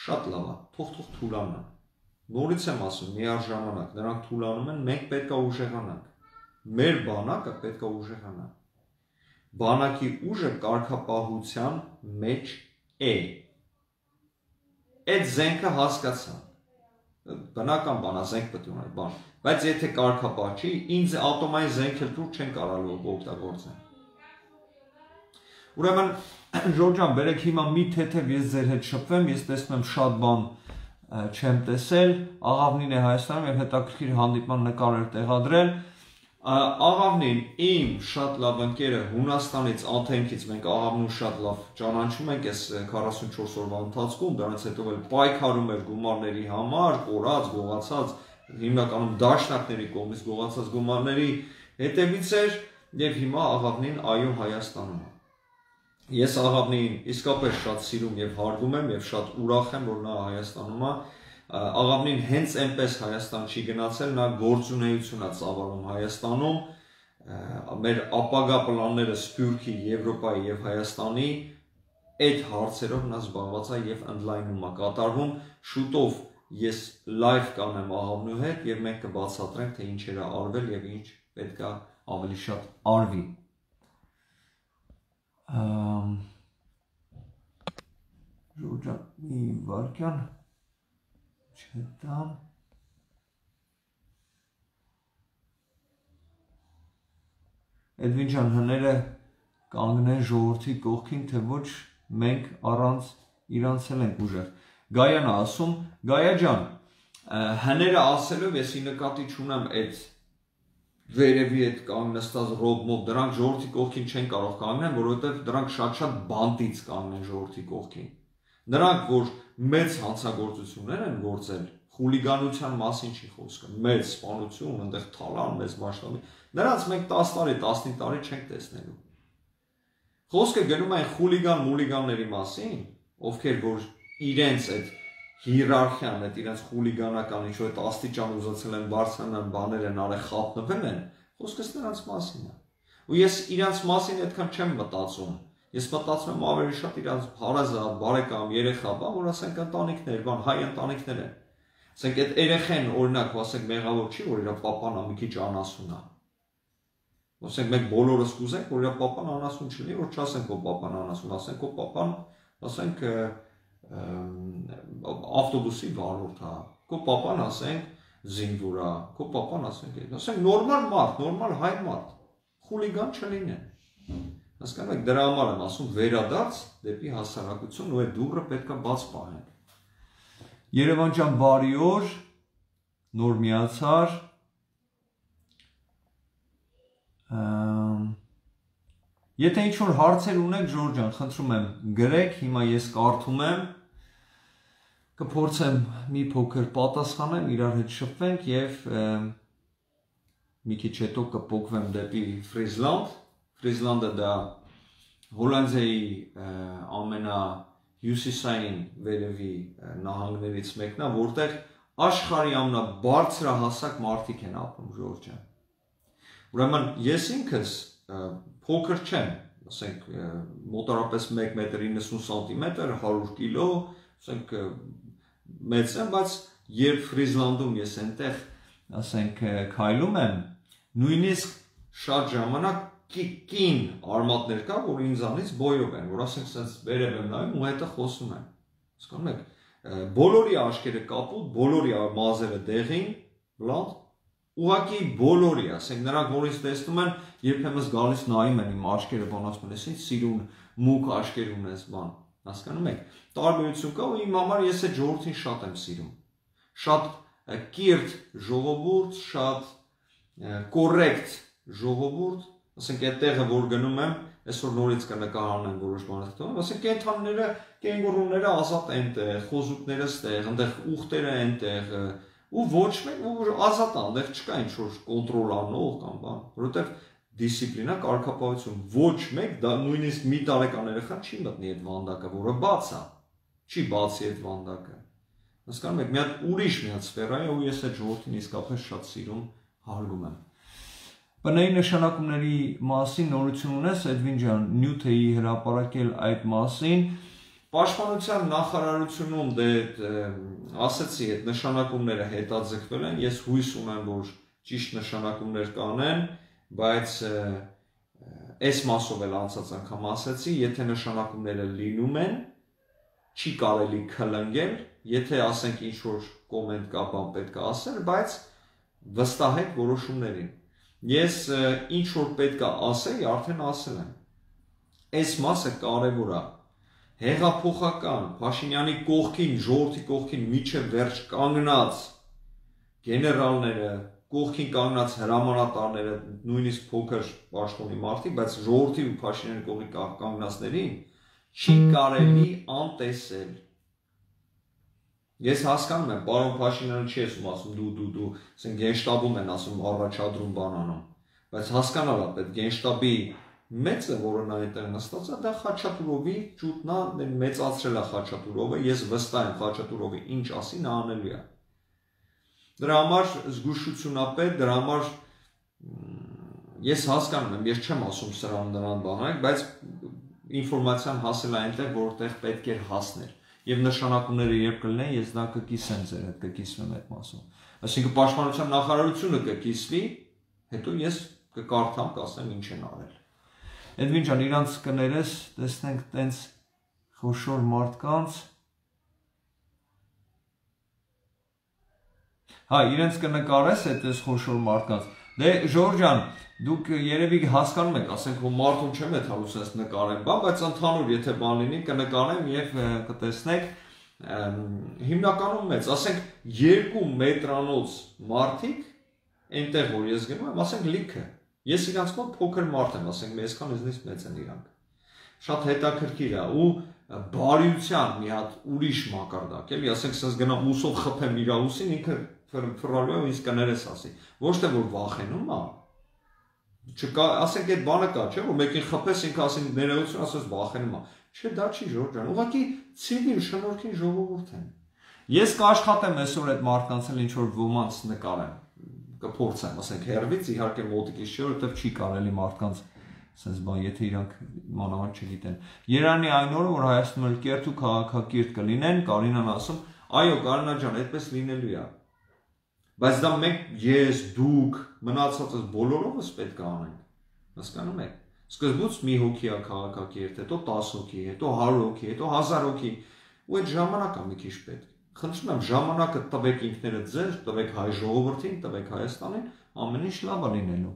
[SPEAKER 1] Շատ լավ է, թող թուլանան։ Նորից եմ ասում, միաժամանակ նրանք թուլանում են, մենք պետք է ուժեղանանք։ Մեր բանակը պետք է ուժեղանա։ Բանակի ուժը կարգապահության մեջ է։ Այդ զենքը հասկացան։ Բնական բան է, զենք պետք է ունենա, բան։ Բայց եթե կարգապահ չի, ինձ ատոմային զենք էլ դուր չեն կարողանում օգտագործել։ Ուրեմն Ժորժ ջան, բերեք հիմա մի թեթև ես ձեր հետ շփվեմ, ես տեսնում եմ շատ բան չեմ տեսել, Աղավնին է Հայաստանում եւ հետաքրքիր հանդիպման նկար էր տեղադրել։ Աղավնին իմ շատ լավ ընկերը Հունաստանից Աթենքից մենք Աղավնուն շատ լավ ճանաչում ենք այս 44 օրվա ընթացքում, դրանից հետո էլ պայքարում էր գումարների համար, կորած, գողացած, հիմնականում դաշնակների կողմից գողացած գումարների հետևից էր եւ հիմա Աղավնին այո Հայաստանում է։ Ես Աղավնին իսկապես շատ սիրում եւ հարգում եմ եւ շատ ուրախ եմ, որ նա Հայաստանում է։ Աղավնին հենց այնպես Հայաստան չի գնացել, նա գործունեություն է ծավալում Հայաստանում, մեր ապագա պլանները Սփյուռքի, Եվրոպայի եւ Հայաստանի այդ հարցերով նա զբաղված է եւ ընդլայնում է կատարվում։ Շուտով ես լայվ կանեմ Աղավնու հետ եւ մենք կբացատրենք, թե ինչեր է արվել եւ ինչ պետք է ավելի շատ արվի։ Ժորժ մի վարքյան չտամ Էդվին ջան, հները կանգնեն ժողովրդի կողքին, թե ոչ մենք առանց իրանց էլ ենք ուժեղ։ Գայան ասում, Գայա ջան, հները ասելով ես ի նկատի չունեմ այդ վերևի այդ կանգնստած ռոբմով, դրանք ժողովրդի կողքին չեն կարող կանգնեն, որովհետև դրանք շատ բանտից կանգնեն ժողովրդի կողքին։ Նրանք, որ մեծ հանցագործություններ են գործել, խուլիգանության մասին չի խոսքը, մեծ սպանություն, այնտեղ թալան, մեծ մասշտաբի, նրանց մենք 10 տարի, 15 տարի չենք տեսնելու։ Խոսքը գնում է խուլիգան մուլիգանների մասին, ովքեր որ իրենց այդ հիերարխիան, այդ իրենց խուլիգանական ինչ որ աստիճան ուզեցել են բարձրանալ, բաներ են արել, խափնվել են, խոսքս նրանց մասին է։ Ու ես իրենց մասին այդքան չեմ մտածում։ Ես մտածում եմ ավելի շատ իրանց հարազատ, բարեկամ, երեխա, բան, որ ասենք ընտանիքներ, բան, հայ ընտանիքներ են։ Ասենք այդ երեխեն օրինակ, ասենք մեղավոր չի, որ իր պապան մի քիչ անասուն է։ Ասենք մենք բոլորս կուզենք, որ իր պապան անասուն չլինի, որ չասենք որ պապան անասուն, ասենք որ պապան, ասենք ավտոբուսի վարորդ է, քո պապան ասենք զինվոր է, քո պապան ասենք նորմալ մարդ, նորմալ հայ մարդ, խուլիգան չլինեն։ Հասկանում եք, դրա համար եմ ասում վերադարձ դեպի հասարակություն ու այդ դուռը պետք է բաց պահեն։ Երևան ջան, բարի օր, նոր միացար։ Եթե ինչ-որ հարցեր ունեք, Ժորժ ջան, խնդրում եմ, գրեք, հիմա ես կարդում եմ, կփորձեմ մի փոքր պատասխանեմ, իրար հետ շփվենք եւ մի քիչ հետո կփոկվեմ դեպի Ֆրիզլանդ։ Ֆրիզլանդը դա Հոլանդիայի ամենահյուսիսային վերևի նահանգներից մեկն է, որտեղ աշխարհի ամենաբարձրահասակ մարդիկ են ապրում, Ժորժ ջան։ Ուրեմն ես ինքս փոքր չեմ, ասենք մոտավորապես 1 մետր 90 սանտիմետր, 100 կիլո, ասենք մեծ եմ, բայց երբ Ֆրիզլանդում ես այնտեղ, ասենք քայլում եմ, նույնիսկ շատ ժամանակ կին արմատներ կա, որ ինձանից բոյով են, որ ասենք սենց վերև եմ նայում ու հետը խոսում են։ Հասկանում եք, բոլորի աչքերը կապուտ, բոլորի մազերը դեղին, լավ, ուղղակի բոլորի, ասենք նրանք որ ինձ տեսնում են, երբեմն գալիս նայում են իմ աչքերը, բան ասում են, ես ինչ սիրուն մուկ աչքեր ունես, բան, հասկանում եք։ Տարբերություն կա ու իմ համար ես այդ ժողովրդին շատ եմ սիրում։ Շատ կիրթ ժողովուրդ, շատ կոռեկտ ժողովուրդ, ասենք այդ տեղը որ գնում եմ, այսօր նորից կնկարահանեմ որոշ բաներ, ասենք կենդանիները, կենգուրուները ազատ այնտեղ, խոզուկները ստեղ, այնտեղ ուղտերը այնտեղ, ու ոչ մեկ ու ազատ է, այնտեղ չկա ինչ որ կոնտրոլ անող կամ բան, որովհետև դիսցիպլինա, կարգապահություն, ոչ մեկ դա նույնիսկ մի տարեկան երեխա չի մտնի այդ վանդակը, որը բաց է, չի բացի այդ վանդակը։ Հասկանում եք, մի հատ ուրիշ մի հատ սֆերա է ու ես այդ ժողովրդին իսկապես շատ սիրում, հարգում եմ։ Բնայի նշանակումների մասին նորություն ունես, Էդվին ջան, Նյութեի հրապարակել այդ մասին։ Պաշտպանության նախարարությունում դե ասեցի, այդ նշանակումները հետաձգվել են, ես հույս ունեմ, որ ճիշտ նշանակումներ կանեն, բայց այս մասով էլ անցած անգամ ասեցի, եթե նշանակումները լինում են, չի կարելի քլնգել, եթե ասենք ինչ որ կոմենտ կա բան պետք է ասել, բայց վստահեք որոշումներին։ Ես ինչ որ պետք է ասեի, արդեն ասել եմ։ Այս մասը կարևոր է։ Հեղափոխական Փաշինյանի կողքին, ժողովրդի կողքին միջև վերջ կանգնած գեներալները, կողքին կանգնած հրամանատարները, նույնիսկ փոքր պաշտոնի մարդիկ, բայց ժողովրդի ու Փաշինյանի կողքին կանգնածներին չի կարելի անտեսել։ Ես հասկանում եմ, պարոն Փաշինյանը չի ասում դու, ասենք գենշտաբում են ասում առաջադրում բանանում, բայց հասկանալ է պետք գենշտաբի մեծը, որը նա այդտեղ նստած է, դա Խաչատուրովի ճուտն է, մեծացրել է Խաչատուրովը, ես վստահ եմ Խաչատուրովի ինչ ասի նա անելու է։ Դրա համար զգուշություն է պետք, դրա համար ես հասկանում եմ, ես չեմ ասում սրան նրան բանակ, բայց ինֆորմացիան հասել է այնտեղ, որտեղ պետք էր հասնել։ Եվ նշանակումները երբ կլինեն, ես դա կկիսեմ ձեր հետ, կկիսվեմ այդ մասում։ Այսինքն պաշտպանության նախարարությունը կկիսվի, հետո ես կկարդամ, կասեմ ինչ են արել։ Էդվին ջան, իրանց կներես, տեսնենք տենց խոշոր մարդկանց։ Հա, իրենց կնկարես այդպես խոշոր մարդկանց։ Դե Ժորժ ջան, Դուք երևի հասկանում եք, ասենք որ մարդուն չեմ է թալուս ես նկարեմ, բայց ընդհանուր եթե բան լինի կնկարեմ եւ կտեսնեք հիմնականում մեծ, ասենք 2 մետրանոց մարդիկ այնտեղ որ ես գնում եմ, ասենք լիքը։ Ես իրանց մոտ փոքր մարդ եմ, ասենք մեզքան ինձնից մեծ են իրանք։ Շատ հետաքրքիր է ու բարիության մի հատ ուրիշ մակարդակ, էլի, ասենք սենց գնամ ուսով խփեմ իր ուսին, ինքը ֆռալու է ու ինձ կներես ասի։ Ոչ թե որ վախենում է։ Չկա, ասենք այդ բանը կա, չէ՞, որ մեկին խփես ինքը ասի ներողություն, ասես վախենում է։ Չէ, դա չի Ժորժ ջան, ուղղակի ցիվիլ շնորհքին ժողովուրդ են։ Ես կաշխատեմ այսօր այդ մարդկանց էլ ինչ որ ոմանց նկարեմ, կփորձեմ, ասենք հերվից իհարկե մոտիկից չէ, որովհետև չի կարելի մարդկանց sense բան, եթե իրանք մանավանդ չգիտեն։ Երանի այն օրը, որ Հայաստանում էլ կերտ ու քաղաքակիրթ կլինեն, Կարինան ասում, այո, Կարինա ջան, այդպես լինելու է։ Բայց դա մենք, ես, դուք, մնացածս բոլորովս պետք է անենք։ Հասկանում եք։ Սկզբուց մի հոգի է քաղաքակիրթ, հետո 10 հոգի, հետո 100 հոգի, հետո 1000 հոգի, ու այդ ժամանակը մի քիչ պետք։ Խնդրում եմ, ժամանակը տվեք ինքներդ ձեզ, տվեք հայ ժողովրդին, տվեք Հայաստանին, ամեն ինչ լավ է լինելու։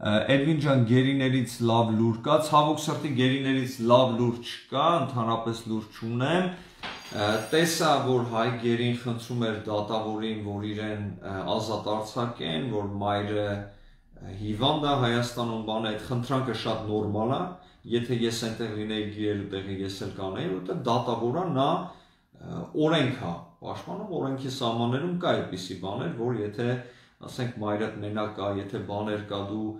[SPEAKER 1] Էդվին ջան, գերիներից լավ լուր կա, ցավոք սրտի գերիներից լավ լուր չկա, ընդհանրապես լուր չունեմ։ Տեսա, որ հայ գերին խնդրում էր դատավորին, որ իրեն ազատ արձակեն, որ մայրը հիվանդ է Հայաստանում, բանը այդ խնդրանքը շատ նորմալ է, եթե ես այնտեղ լինեի գիրելու տեղի ես էլ կանեի, որտեղ դատավորը նա օրենք է, պաշտպանում օրենքի սահմաններում կա այդպիսի բաներ, որ եթե ասենք մայրդ մենակ կա, եթե բաներ կա դու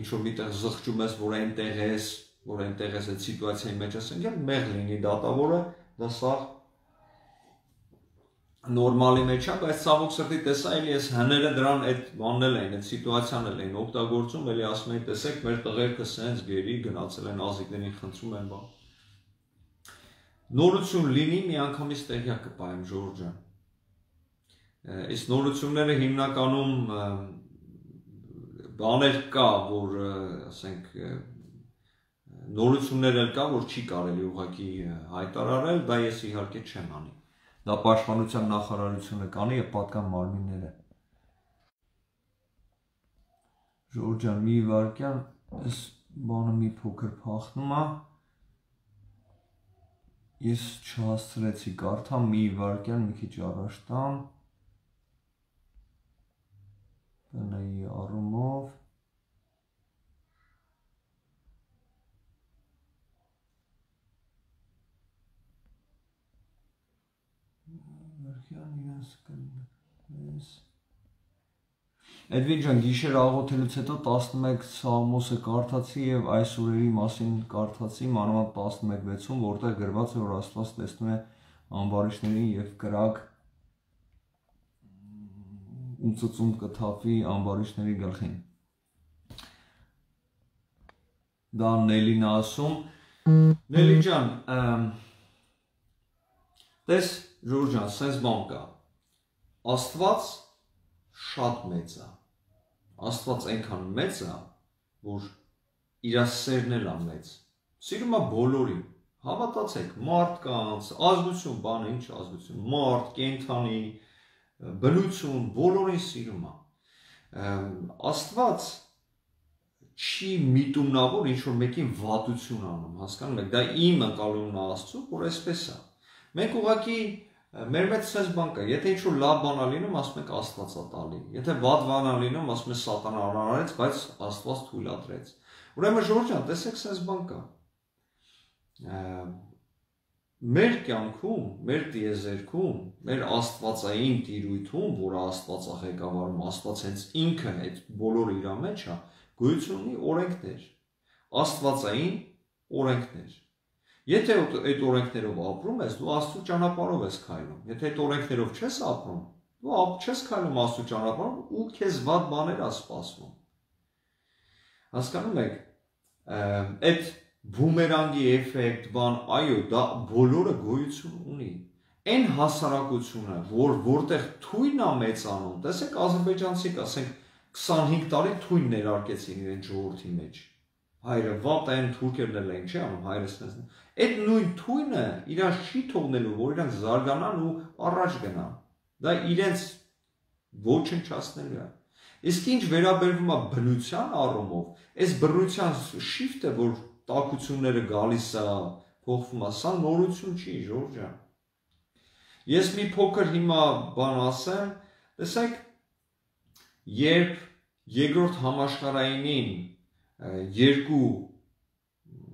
[SPEAKER 1] ինչ որ միտեղ զղջում ես, որ այնտեղ ես այդ սիտուացիայի մեջ ես ընկել, մեղ լինի դատավորը, դա սա նորմալի մեջ է, բայց ցավոք սրտի տեսա էլի ես հները դրան այդ բանն էլ էին, այդ սիտուացիան էլ էին օգտագործում, էլի ասում էին, տեսեք, մեր տղերքը սենց գերի գնացել են ազիկներին խնդրում են բան։ Նորություն լինի, միանգամից տեղյակ կպայեմ Ժորժ ջան։ Այս նորությունները հիմնականում բաներ կա, որ ասենք նորություններ էլ կա, որ չի կարելի ուղղակի հայտարարել, դա ես իհարկե չեմ անի։ Դա պաշտպանության նախարարությունը կանի եւ պատկան մարմինները։ Ժորժ ջան, մի վարքյան, այս բանը մի փոքր փախնում է։ Ես չհասցրեցի կարդամ, մի վարքյան, մի քիչ առաջ տամ։ Բնայի առումով վարքյան իրենց կնես Էդվին ջան, գիշեր աղոթելուց հետո 11 Սաղմոսը կարդացի եւ այս օրերի մասին կարդացի, մանավանդ 11:6-ում, որտեղ գրված է, որ Աստված տեսնում է ամբարիշներին եւ կրակ ու ծծում կթափվի ամբարիշների գլխին։ Դա Նելին ասում։ Նելի ջան, տես Ժորժ ջան, սենց բան կա։ Աստված շատ մեծ է։ Աստված այնքան մեծ է, որ իր սերն էլ է մեծ։ Սիրում է բոլորին։ Հավատացեք, մարդկանց, ազգություն, բանը ինչ ազգություն, մարդ, կենդանի, բնություն, բոլորին սիրում է։ Աստված չի միտումնավոր ինչ որ մեկին վատություն անում, հասկանում եք, դա իմ ընկալումն է Աստծո, որ այսպես է։ Մենք ուղղակի մեր մեջ սենց բան կա, եթե ինչ որ լավ բան է լինում, ասում ենք Աստված է տալի, եթե վատ բան է լինում, ասում ենք Սատանան արարեց, բայց Աստված թույլատրեց։ Ուրեմն Ժորժ ջան, տեսեք սենց բան կա։ Մեր կյանքում, մեր տիեզերքում, մեր աստվածային տիրույթում, որը Աստված է ղեկավարում, Աստված հենց ինքը այդ բոլորը իր մեջ է, գոյություն ունի օրենքներ, աստվածային օրենքներ։ Եթե այդ օրենքներով ապրում ես, դու Աստծո ճանապարհով ես քայլում։ Եթե այդ օրենքներով չես ապրում, դու չես քայլում Աստծո ճանապարհով ու քեզ վատ բաներ է սպասվում։ Հասկանում եք, այդ բումերանգի էֆեկտ, բան, այո, դա բոլորը գոյություն ունի։ Այն հասարակությունը, որտեղ թույնն է մեծանում, տեսեք ադրբեջանցիք, ասենք 25 տարի թույն ներարկեցին իրեն ժողովրդի մեջ։ Հայրը վատ են, թուրքերն էլ են, չի անում, հայրս նեսն։ Այդ նույն թույնը իրանց չի թողնելու, որ իրանք զարգանան ու առաջ գնան։ Դա իրենց ոչնչացնելու է։ Իսկ ինչ վերաբերվում է բնության առումով, այս բնության շիֆտը, որ տաքությունները գալիս է, փոխվում է, սա նորություն չի, Ժորժ ջան։ Ես մի փոքր հիմա բան ասեմ, տեսեք, երբ երկրորդ համաշխարհայինին երկու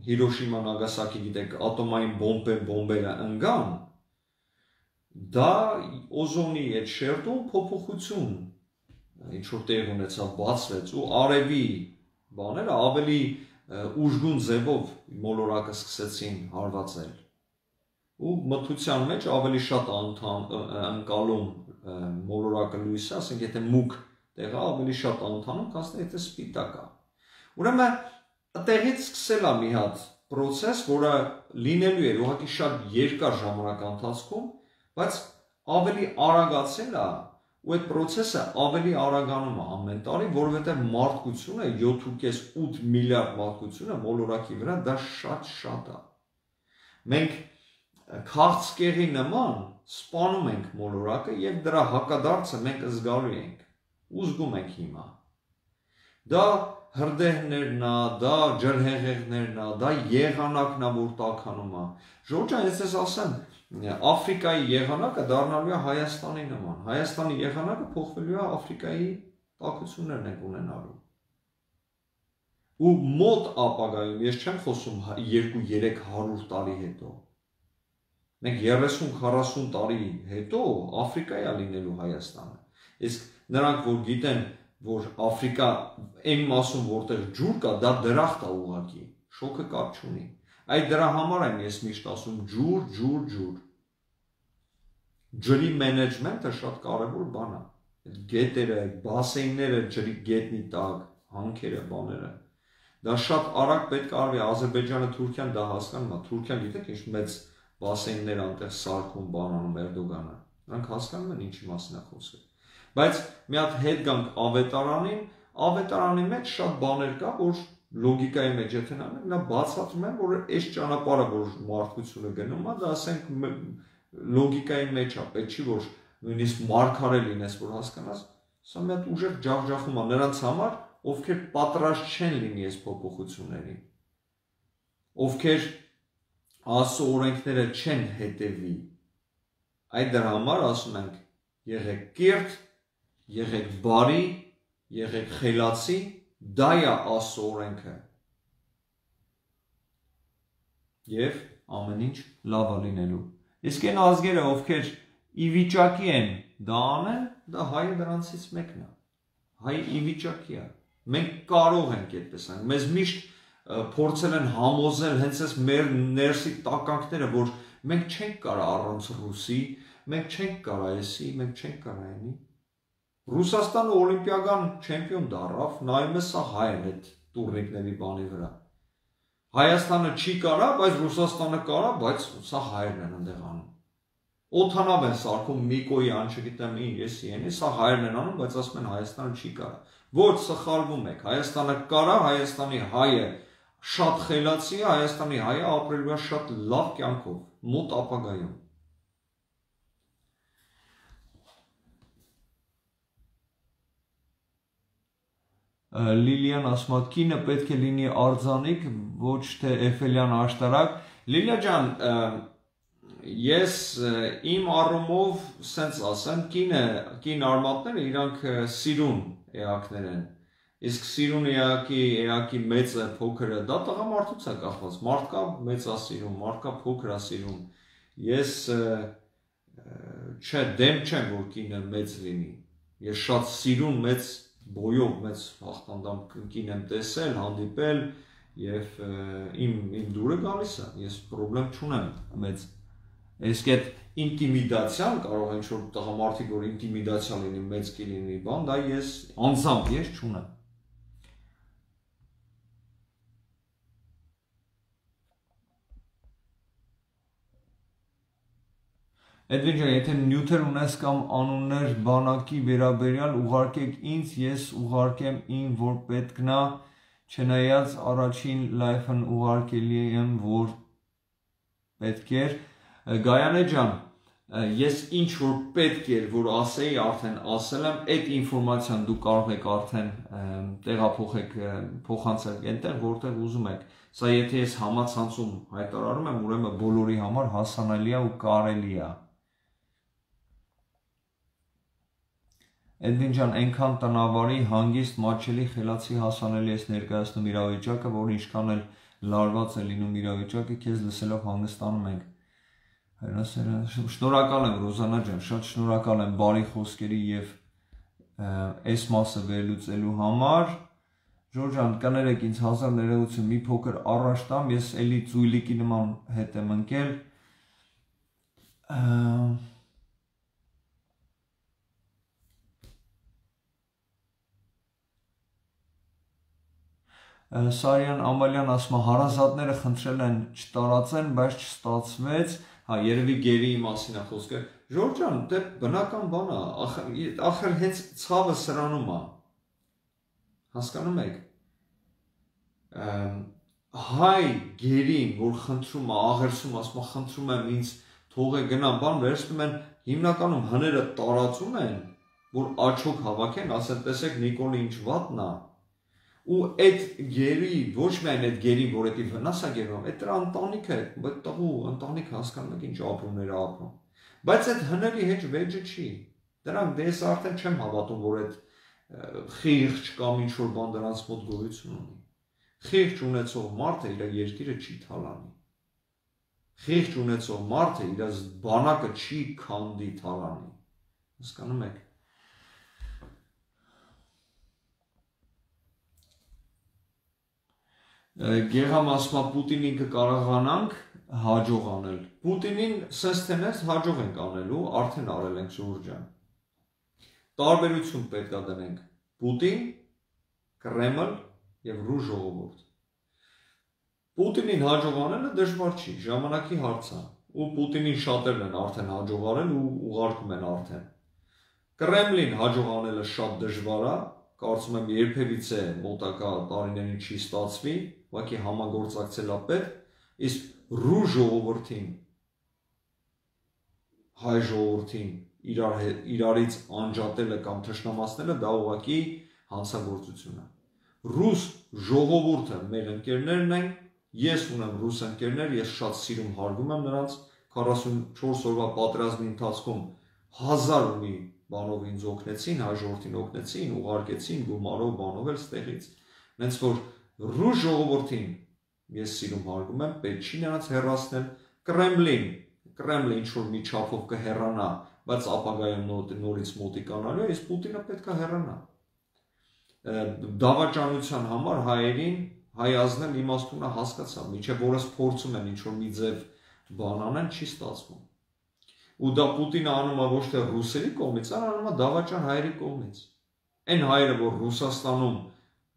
[SPEAKER 1] Հիրոշիմա Նագասակի գիտեք ատոմային բոմբերը ընկան, դա օզոնի այդ շերտում փոփոխություն ինչ որ տեղ ունեցավ, բացվեց ու արևի բաները ավելի ուժգուն ձևով մոլորակը սկսեցին հարվածել ու մթության մեջ ավելի շատ ընկալում մոլորակը լույսը, ասենք եթե մուգ տեղը ավելի շատ անդանում, քան եթե սպիտակ է։ Ուրեմն այդտեղից սկսել է մի հատ process, որը լինելու էր ուղղակի շատ երկար ժամանակ ընթացքում, բայց ավելի արագացել է ու այդ process-ը ավելի արագանում է ամեն տարի, որովհետև մարդկությունը 7.5-8 միլիարդ մարդկությունը մոլորակի վրա դա շատ է։ Մենք քաղցկեղի նման սպանում ենք մոլորակը եւ դրա հակադարձը մենք զգալու ենք ու զգում ենք հիմա։ Դա հրդեհներն է, դա ջրհեղեղներն է, դա եղանակն է, որ տաքանում է։ Ժորժ ջան, ես ասեմ, Աֆրիկայի եղանակը դառնալու է Հայաստանի նման։ Հայաստանի եղանակը փոխվելու է Աֆրիկայի տաքություններն են ունենալու։ Ու մոտ ապագայում, ես չեմ խոսում 2-300 տարի հետո։ Մենք 30-40 տարի հետո Աֆրիկայի է լինելու Հայաստանը։ Իսկ նրանք, որ գիտեն, որ Աֆրիկա այն մասում, որտեղ ջուր կա, դա դրախտ է ուղղակի, շոկը կապ չունի։ Այդ դրա համար եմ ես միշտ ասում ջուր։ Ջրի մենեջմենթը շատ կարևոր բան է։ Այդ գետերը, բասեյնները, ջրի գետնի տակ, հանքերը, բաները։ Դա շատ արագ պետք է արվի, Ադրբեջանը, Թուրքիան դա հասկանում է։ Թուրքիան գիտեք ինչ մեծ բասեյններ անտեղ սարքում բանանում Էրդոգանը։ Նրանք հասկանում են ինչի մասին է խոսքը։ Բայց մի հատ հետ գանք ավետարանին, ավետարանի մեջ շատ բաներ կա, որ լոգիկայի մեջ եթե նայենք, նա բացատրում են, որ այս ճանապարհը, որ մարդկությունը գնում է, դա ասենք լոգիկայի մեջ է, պետք չի որ նույնիսկ մարգարե լինես, որ հասկանաս, սա մի հատ ուժեղ ջախջախում է նրանց համար, ովքեր պատրաստ չեն լինի այս փոփոխություններին, ովքեր Աստծո օրենքները չեն հետևի։ Այդ դրա համար ասում ենք, եղեք կիրթ, եղեք բարի, եղեք խելացի, դա է Աստծո օրենքը։ Եվ ամեն ինչ լավ է լինելու։ Իսկ այն ազգերը, ովքեր ի վիճակի են դա անեն, դա հայը դրանցից մեկն է։ Հայ ի վիճակի է։ Մենք կարող ենք այդպես անենք։ Մեզ միշտ փորձել են համոզել հենց այս մեր ներսի տականքները, որ մենք չենք կարող առանց ռուսի, մենք չենք կարող էսի, մենք չենք կարող այնի։ Ռուսաստանը օլիմպիական չեմպիոն դառավ, նայում է սա հայն այդ տուրնիկների բանի վրա։ Հայաստանը չի կարա, բայց Ռուսաստանը կարա, բայց սա հայերն են այնտեղ անում։ Օթանավ են սարքում Միկոյի չգիտեմ ինչ, եսի ենի, սա հայերն են անում, բայց ասում են Հայաստանը չի կարա։ Ոչ, սխալվում եք, Հայաստանը կարա, Հայաստանի հայը շատ խելացի է, Հայաստանի հայը ապրելու է շատ լավ կյանքով, մոտ ապագայում։ Լիլիան ասում է, կինը պետք է լինի արձանիկ, ոչ թե էֆելյան աշտարակ։ Լիլիա ջան, ես իմ առումով սենց ասեմ, կին արմատները իրանք սիրուն էակներ են, իսկ սիրուն էակի մեծը, փոքրը, դա տղամարդուց է կախված, մարդկա մեծ է սիրուն, մարդկա փոքր է սիրուն, ես դեմ չեմ, որ կինը մեծ լինի, ես շատ սիրուն մեծ բոյով մեծ հաղթանդամ կին եմ տեսել, հանդիպել և իմ դուրը գալիս է, ես պրոբլեմ չունեմ մեծ, իսկ այդ ինտիմիդացիան կարող են ինչ-որ տղամարդիկ, որ ինտիմիդացիա լինի, մեծ կին լինի բան, դա ես անձամբ ես չունեմ։ Էդվին ջան, եթե նյութեր ունես կամ անուններ բանակի վերաբերյալ ուղարկեք ինձ, ես ուղարկեմ ին, որ պետքն է, չնայած առաջին լայֆն ուղարկելի եմ, որ պետք էր։ Գայանե ջան, ես ինչ որ պետք էր որ ասեի արդեն ասել եմ, այդ ինֆորմացիան դուք կարող եք արդեն տեղափոխեք փոխանցել այնտեղ որտեղ ուզում եք։ Սա եթե ես համացանցում հայտարարում եմ, ուրեմն բոլորի համար հասանելի է ու կարելի է։ Էդվին ջան, այնքան տնավարի, հանգիստ, մատչելի, խելացի հասանելի ես ներկայացնում իրավիճակը, որ ինչքան էլ լարված է լինում իրավիճակը, քեզ լսելով հանգստանում ենք։ Շնորհակալ եմ Ռոզանա ջան, շատ շնորհակալ եմ բարի խոսքերի եւ այս մասը վերլուծելու համար։ Ժորժ ջան, կներեք ինձ 1000 ներողություն, մի փոքր առաջ տամ, ես էլի ծույլիկի նման հետ եմ ընկել։ Սարյան Ամալյան ասում է հարազատները խնդրել են չտարածեն, բայց չստացվեց։ Հա, երևի գերի մասին է խոսքը։ Ժորժ ջան, դե բնական բան է, ախր հենց ցավը սրանում է։ Հասկանում եք։ Հայ գերին, որ խնդրում է, աղերսում, ասում է, խնդրում եմ ինձ թողեք գնամ, բան վերցնում են, հիմնականում հները տարածում են, որ աչոք հավաքեն, ասեն, տեսեք Նիկոլի ինչ վատն է։ Ու այդ գերի, ոչ միայն այդ գերին, որ էդի վնաս է գերում, այդ դրա ընտանիքը, այդ տղու ընտանիքը հասկանում եք ինչ ապրումներ է ապրում։ Բայց այդ հների հետ վեճը չի։ Դրանք դե ես արդեն չեմ հավատում, որ այդ խիղճ կամ ինչ որ բան դրանց մոտ գոյություն ունի։ Խիղճ ունեցող մարդը իր երկիրը չի թալանի։ Խիղճ ունեցող մարդը իր բանակը չի քանդի թալանի։ Հասկանում եք։ Գեղամ ասում է Պուտինին կկարողանանք հաջող անել։ Պուտինին սենց թեներս հաջող ենք անելու, արդեն արել ենք Ժորժ ջան։ Տարբերություն պետք է դնենք Պուտին, Կրեմլ եւ ռուս ժողովուրդ։ Պուտինին հաջող անելը դժվար չի, ժամանակի հարց է։ Ու Պուտինին շատերն են արդեն հաջող արել ու ուղարկում են արդեն։ Կրեմլին հաջող անելը շատ դժվար է, կարծում եմ երբևիցե մոտակա տարիներին չի ստացվի, ուղղակի համագործակցել է պետք, իսկ ռուս ժողովրդին, հայ ժողովրդին իրարից անջատելը կամ թշնամացնելը դա ուղղակի հանցագործություն է։ Ռուս ժողովուրդը մեր ընկերներն են, ես ունեմ ռուս ընկերներ, ես շատ սիրում հարգում եմ նրանց, 44 օրվա պատերազմի ընթացքում 1000 ու մի բանով ինձ օգնեցին, հայ ժողովրդին օգնեցին, ուղարկեցին գումարով, բանով էլ ստեղից։ Նենց որ ռուս ժողովրդին ես սիրում հարգում եմ, պետք չի նրանց հեռացնել, Կրեմլը ինչ որ մի չափով կհեռանա, բայց ապագայում նորից մոտիկանալու է, իսկ Պուտինը պետք է հեռանա։ Դավաճանության համար հայերին հայ ազնել իմաստունը հասկացավ, միջև որս փորձում են ինչ որ մի ձև բան անեն, չի ստացվում։ Ու դա Պուտինը անում է ոչ թե ռուսերի կողմից, այլ անում է դավաճան հայերի կողմից։ Այն հայերը, որ Ռուսաստանում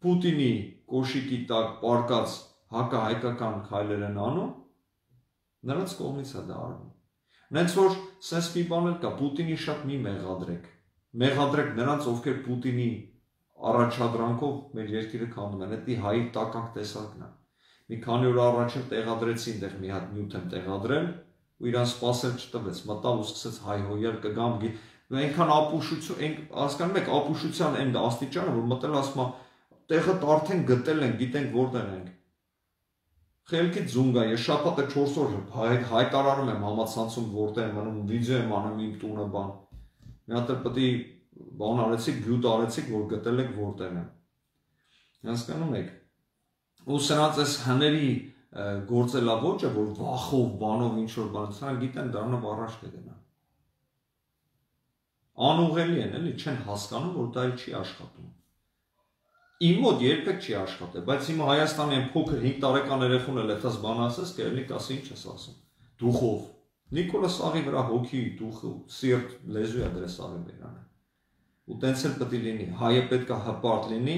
[SPEAKER 1] Պուտինի կոշիկի տակ պարկած հակահայկական քայլեր են անում, նրանց կողմից է դա արվում։ Նենց որ սենց մի բան էլ կա, Պուտինի շատ մի մեղադրեք։ Մեղադրեք նրանց, ովքեր Պուտինի առաջադրանքով մեր երկիրը քանդում են, դա հայի տականք տեսակն է։ Մի քանի օր առաջ էլ տեղադրեցին դեռ մի հատ նյութ են տեղադրել, ու իրան սպասել չտվեց, մտավ ու սկսեց հայհոյել կգամ, այնքան ապուշություն, հասկանում եք, ապուշության այն աստիճանը, որ մտել ասում է, տեղը արդեն գտել են, գիտենք որտեղ ենք։ Խելքի ձունգա, ես շաբաթը 4 օր հայտարարում եմ համացանցում որտեղ եմ մնում, վիդեո եմ անում իմ տունը բան։ Մի հատ էլ պետք է բան արեցիք, բյուտ արեցիք, որ գտել եք որտեղ եմ։ Հասկանում եք։ Ու սրանց այս հների գործելավոճը, որ վախով, բանով ինչ-որ բան, սրանք գիտեն դրանով առաջ կգնան։ Անուղելի են, էլի, չեն հասկանում, որ դա չի աշխատում։ Իմ մոտ երբեք չի աշխատել, բայց հիմա Հայաստանի այն փոքր 5 տարեկան երեխուն էլ այդպես բան ասես, կերելի կասի ինչ ես ասում։ Դուխով։ Նիկոլը սաղի վրա հոգի, դուխ, սիրտ, լեզու է դրա սաղի վերանը։ Ու տենց էլ պետք է լինի, հայը պետք է հպարտ լինի,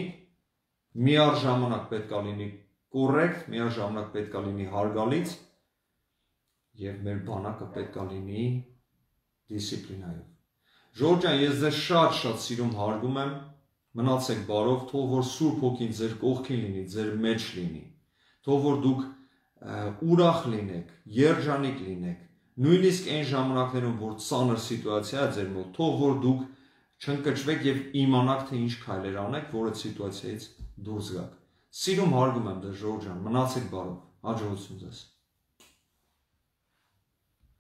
[SPEAKER 1] միառժամանակ պետք է լինի կոռեկտ, միաժամանակ պետք է լինի հարգալից եւ մեր բանակը պետք է լինի դիսցիպլինայով։ Ժորժ ջան, ես ձեզ շատ սիրում հարգում եմ, մնացեք բարով, թող որ Սուրբ Հոգին ձեր կողքին լինի, ձեր մեջ լինի, թող որ դուք ուրախ լինեք, երջանիկ լինեք, Նույնիսկ այն ժամանակներում, որ ծանր սիտուացիա է ձեր մոտ, թող որ դուք չընկճվեք եւ իմանաք, թե ինչ քայլեր անեք, որ այդ սիտուացիայից դուրս գաք։ Սիրում հարգում եմ ձեզ, Ժորժ ջան, մնացեք բարով, հաջողություն ձեզ։